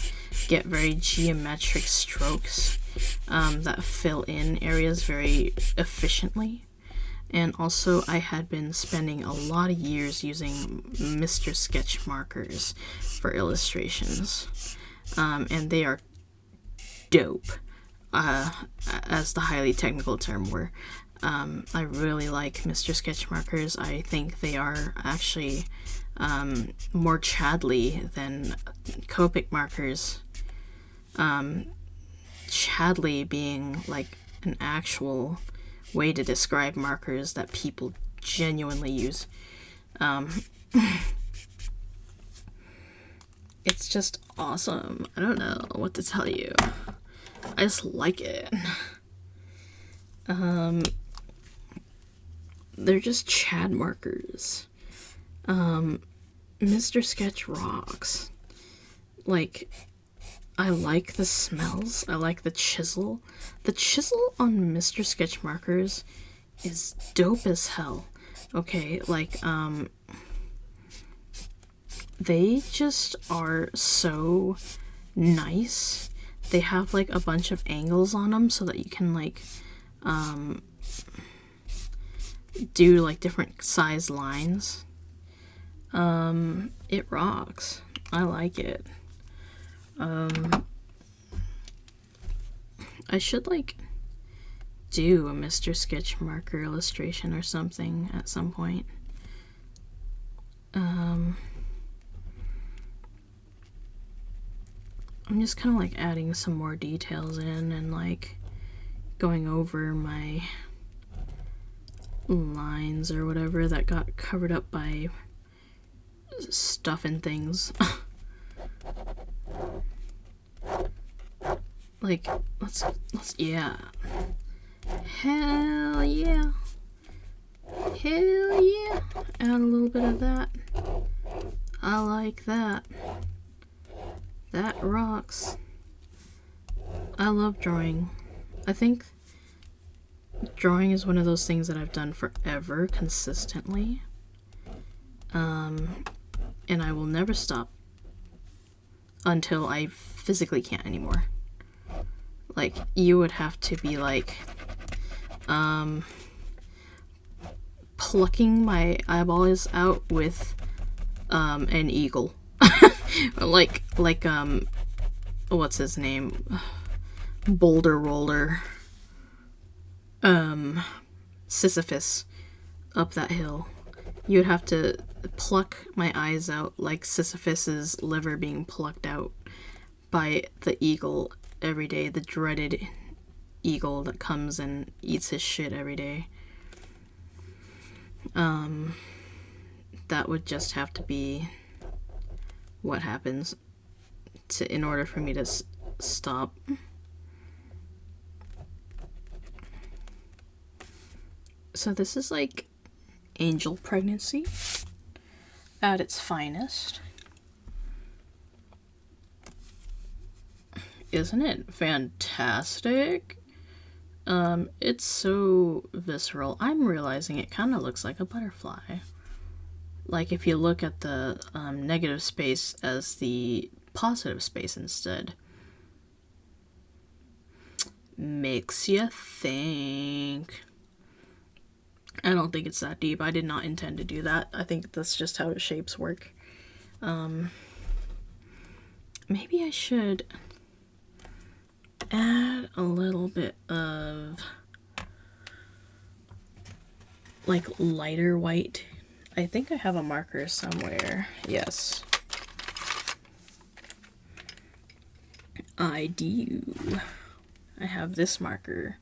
get very geometric strokes that fill in areas very efficiently. And also, I had been spending a lot of years using Mr. Sketch markers for illustrations. And they are dope, as the highly technical term were. I really like Mr. Sketch markers. I think they are actually more Chadley than Copic markers. Chadley being, like, an actual way to describe markers that people genuinely use. it's just awesome. I don't know what to tell you. I just like it. They're just Chad markers. Mr. Sketch rocks. Like, I like the smells. I like the chisel. The chisel on Mr. Sketch markers is dope as hell. Okay, like, they just are so nice. They have, like, a bunch of angles on them so that you can, like, do, like, different size lines. It rocks. I like it. I should, like, do a Mr. Sketch marker illustration or something at some point. I'm just kind of, like, adding some more details in and, like, going over my lines or whatever that got covered up by stuff and things. Like, let's, yeah. Hell yeah. Hell yeah. Add a little bit of that. I like that. That rocks. I love drawing. I think drawing is one of those things that I've done forever, consistently. And I will never stop until I physically can't anymore. Like, you would have to be, like, plucking my eyeballs out with, an eagle. like, what's his name? Boulder Roller. Sisyphus up that hill. You'd have to pluck my eyes out like Sisyphus's liver being plucked out by the eagle every day, the dreaded eagle that comes and eats his shit every day. That would just have to be what happens in order for me to stop. So this is like angel pregnancy at its finest. Isn't it fantastic? It's so visceral. I'm realizing it kind of looks like a butterfly. Like if you look at the negative space as the positive space instead. Makes you think. I don't think it's that deep. I did not intend to do that. I think that's just how shapes work. Maybe I should add a little bit of like lighter white. I think I have a marker somewhere. Yes. I do. I have this marker.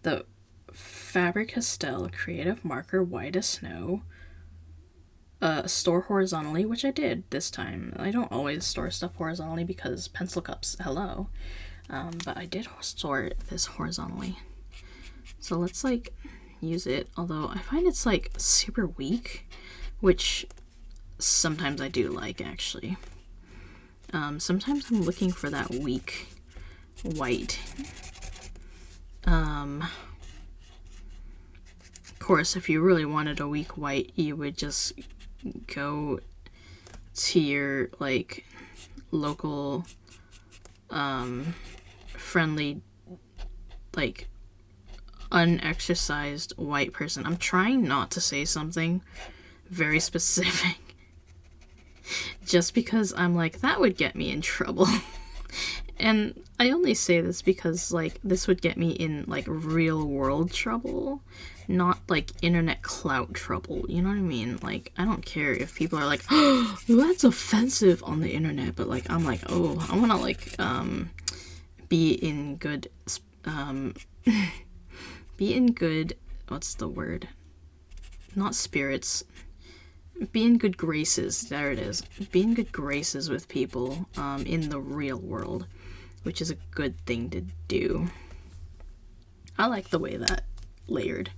The Faber-Castell Creative Marker White as Snow. Store horizontally, which I did this time. I don't always store stuff horizontally because pencil cups, hello. But I did store this horizontally. So let's like use it, although I find it's like super weak, which sometimes I do like actually. Sometimes I'm looking for that weak white. Of course, if you really wanted a weak white, you would just go to your like local friendly like unexercised white person. I'm trying not to say something very specific just because I'm like, that would get me in trouble. And I only say this because like this would get me in like real world trouble, not like internet clout trouble, you know what I mean? Like I don't care if people are like, oh, that's offensive on the internet, but like I'm like, oh, I want to like be in good be in good, what's the word, not spirits, be in good graces. There it is. Be in good graces with people in the real world, which is a good thing to do. I like the way that layered.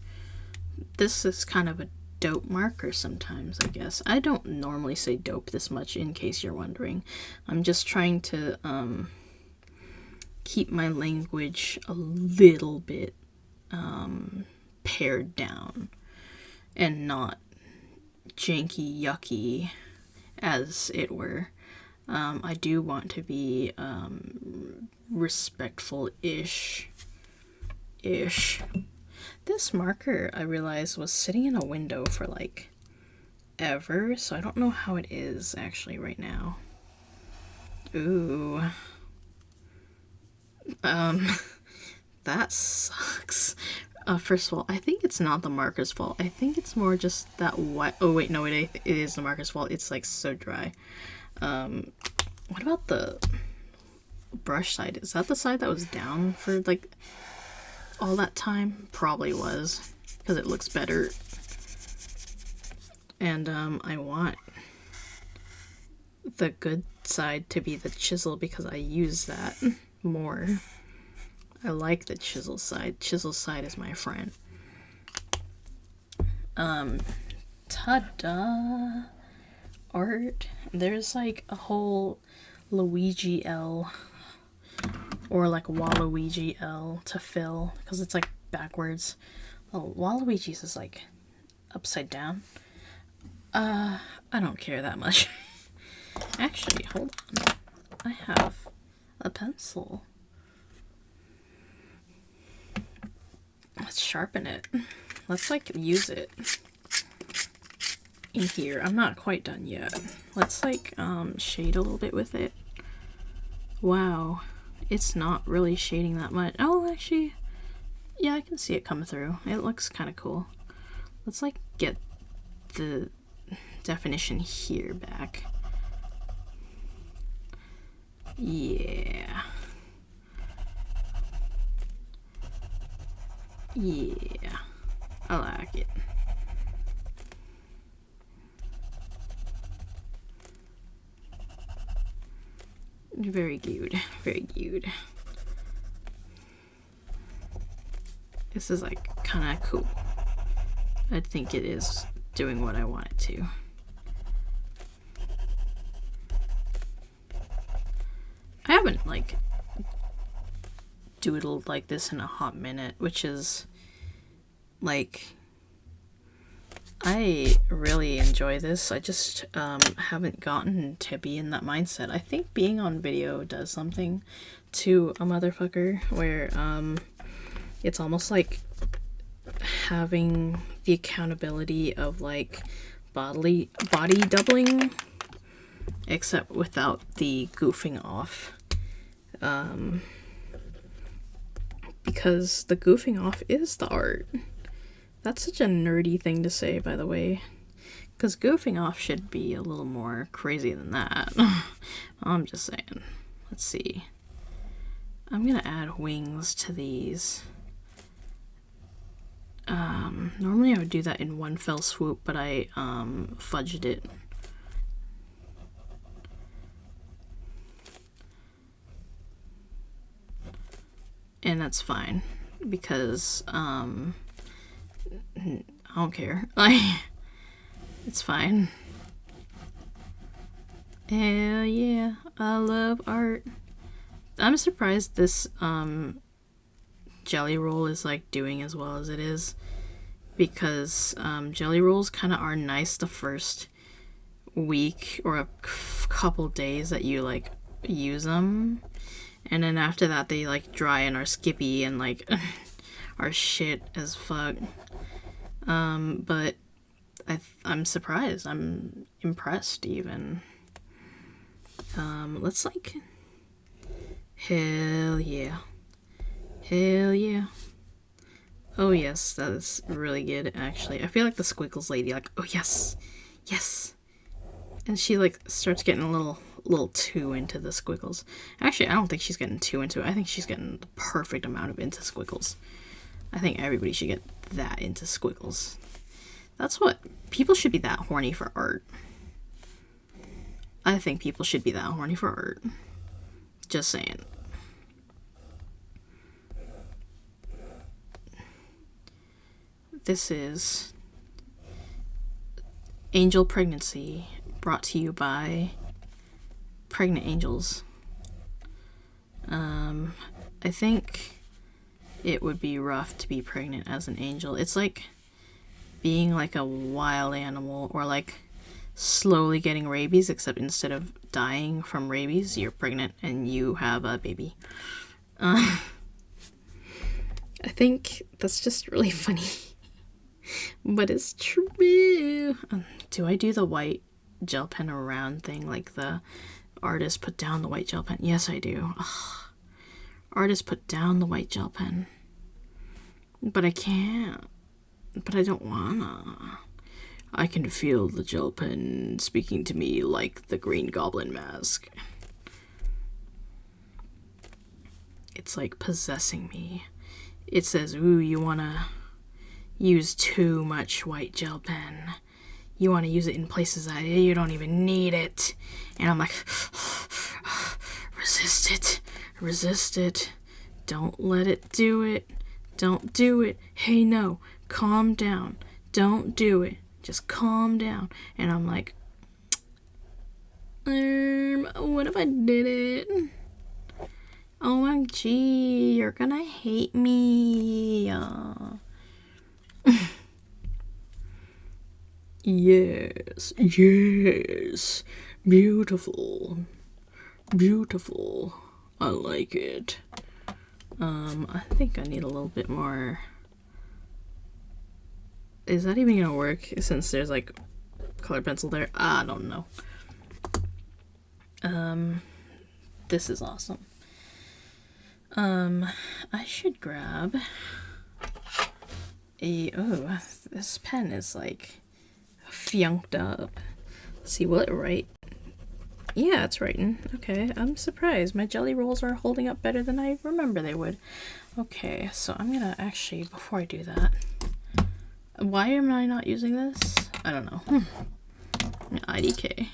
This is kind of a dope marker sometimes, I guess. I don't normally say dope this much, in case you're wondering. I'm just trying to keep my language a little bit pared down and not janky yucky, as it were. I do want to be respectful-ish. This marker, I realized, was sitting in a window for like ever, so I don't know how it is actually right now. Ooh. That sucks. First of all, I think it's not the marker's fault. I think it's more just that white. Oh wait, no, it is the marker's fault. It's like so dry. What about the brush side? Is that the side that was down for like all that time? Probably was, because it looks better. And I want the good side to be the chisel because I use that more. I like the chisel side. Chisel side is my friend. Ta-da! Art. There's like a whole Luigi L or like Waluigi L to fill because it's like backwards. Oh, Waluigi's is like upside down. I don't care that much. Actually, hold on. I have a pencil. Let's sharpen it. Let's like use it in here. I'm not quite done yet. Let's like shade a little bit with it. Wow, it's not really shading that much. Oh, actually, yeah, I can see it come through. It looks kind of cool. Let's like get the definition here back. Yeah. Yeah, I like it. Very good, very good. This is like kind of cool. I think it is doing what I want it to. I haven't like doodled like this in a hot minute, which is like, I really enjoy this. I just haven't gotten to be in that mindset. I think being on video does something to a motherfucker where it's almost like having the accountability of like body doubling, except without the goofing off. Because the goofing off is the art. That's such a nerdy thing to say, by the way. Because goofing off should be a little more crazy than that. I'm just saying. Let's see. I'm gonna add wings to these. Normally I would do that in one fell swoop, but I fudged it. And that's fine, because I don't care. It's fine. Hell yeah, I love art. I'm surprised this jelly roll is like doing as well as it is, because jelly rolls kind of are nice the first week or a couple days that you like use them. And then after that, they like dry and are skippy and like are shit as fuck. But I'm surprised. I'm impressed even. Let's like, hell yeah. Hell yeah. Oh yes, that is really good actually. I feel like the Squiggles lady, like, oh yes, yes. And she like starts getting a little too into the squiggles. Actually, I don't think she's getting too into it. I think she's getting the perfect amount of into squiggles. I think everybody should get that into squiggles. That's what people should be that horny for art. I think people should be that horny for art. Just saying. This is Angel Pregnancy, brought to you by Pregnant Angels. I think it would be rough to be pregnant as an angel. It's like being like a wild animal, or like slowly getting rabies, except instead of dying from rabies, you're pregnant and you have a baby. I think that's just really funny. But it's true. Do I do the white gel pen around thing like the artist put down the white gel pen? Yes, I do. Ugh. Artist put down the white gel pen. But I can't. But I don't wanna. I can feel the gel pen speaking to me like the Green Goblin mask. It's like possessing me. It says, ooh, you wanna use too much white gel pen. You wanna use it in places that you don't even need it. And I'm like, resist it. Resist it. Don't let it do it. Don't do it. Hey, no. Calm down. Don't do it. Just calm down. And I'm like, what if I did it? OMG, you're gonna hate me. Yes, yes. Beautiful. Beautiful. I like it. I think I need a little bit more. Is that even gonna work since there's like colored pencil there? I don't know. This is awesome. I should grab this pen is like funked up. Let's see, will it write? Yeah, it's writing. Okay, I'm surprised. My jelly rolls are holding up better than I remember they would. Okay, so I'm gonna actually, before I do that, why am I not using this? I don't know. IDK.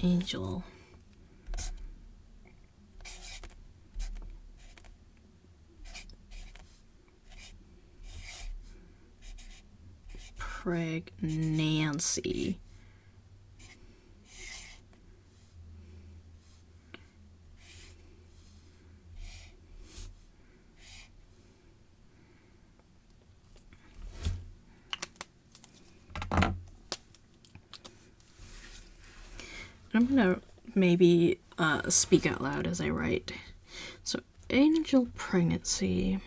Angel. Pregnancy. I'm gonna maybe speak out loud as I write. So, angel pregnancy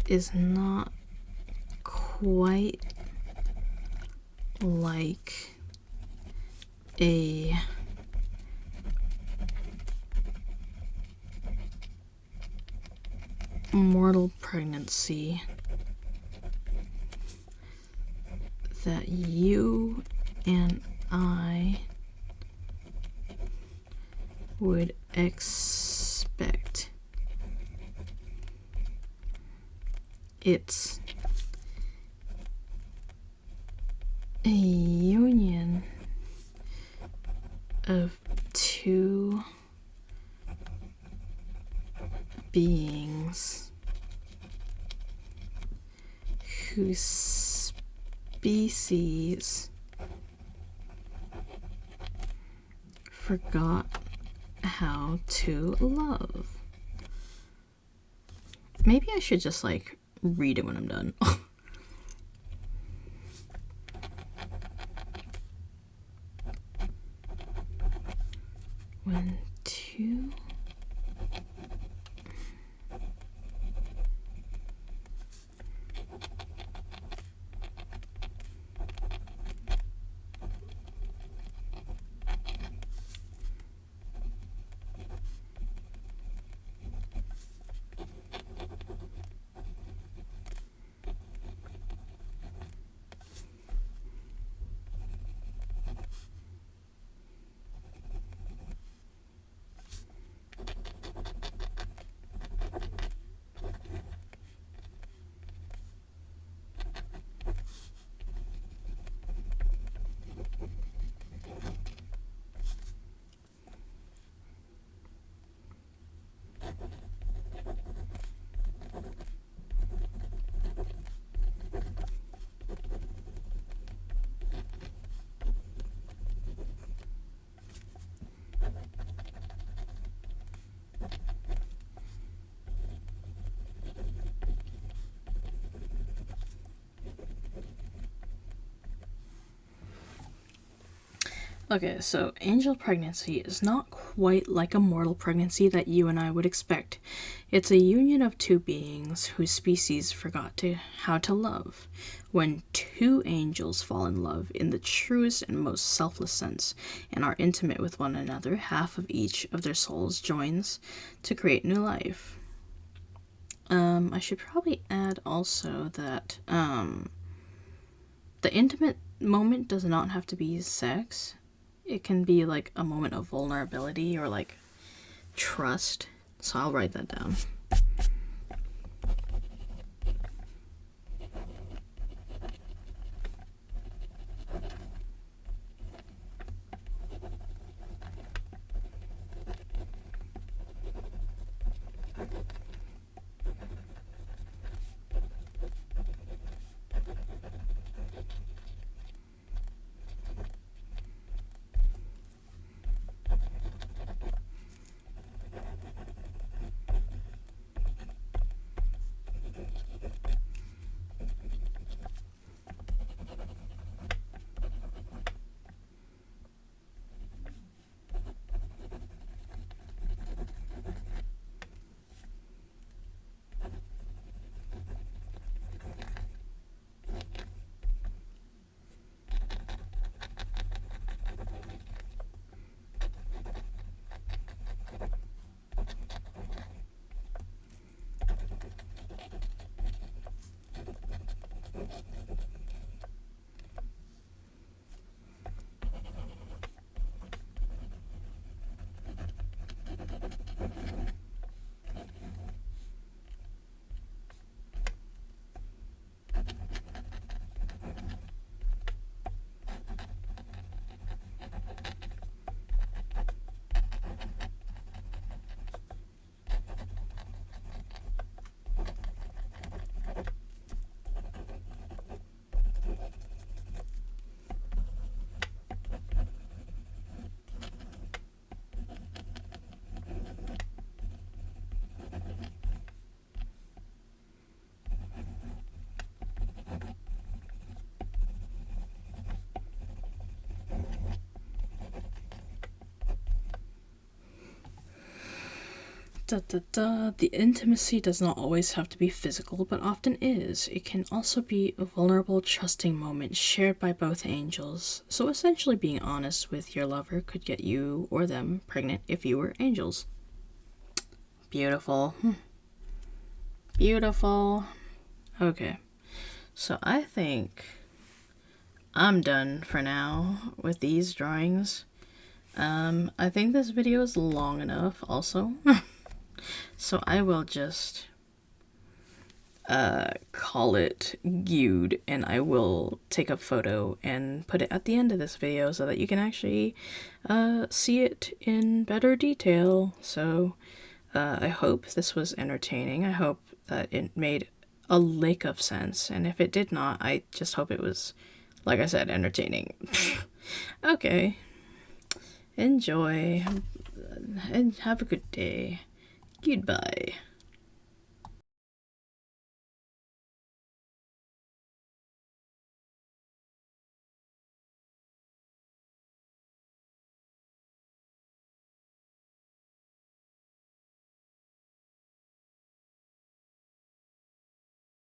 is not quite like a mortal pregnancy that you and I would expect. It's a union of two beings whose species forgot how to love. Maybe I should just like read it when I'm done. 1, 2. Okay, so angel pregnancy is not quite like a mortal pregnancy that you and I would expect. It's a union of two beings whose species forgot how to love. When two angels fall in love in the truest and most selfless sense and are intimate with one another, half of each of their souls joins to create new life. I should probably add also that the intimate moment does not have to be sex. It can be like a moment of vulnerability or like trust. So I'll write that down. The intimacy does not always have to be physical, but often is. It can also be a vulnerable, trusting moment shared by both angels. So essentially being honest with your lover could get you or them pregnant if you were angels. Beautiful. Beautiful. Okay. So I think I'm done for now with these drawings. I think this video is long enough also. So I will just call it viewed, and I will take a photo and put it at the end of this video so that you can actually see it in better detail. So I hope this was entertaining. I hope that it made a lick of sense, and if it did not, I just hope it was, like I said, entertaining. Okay. Enjoy and have a good day. Goodbye.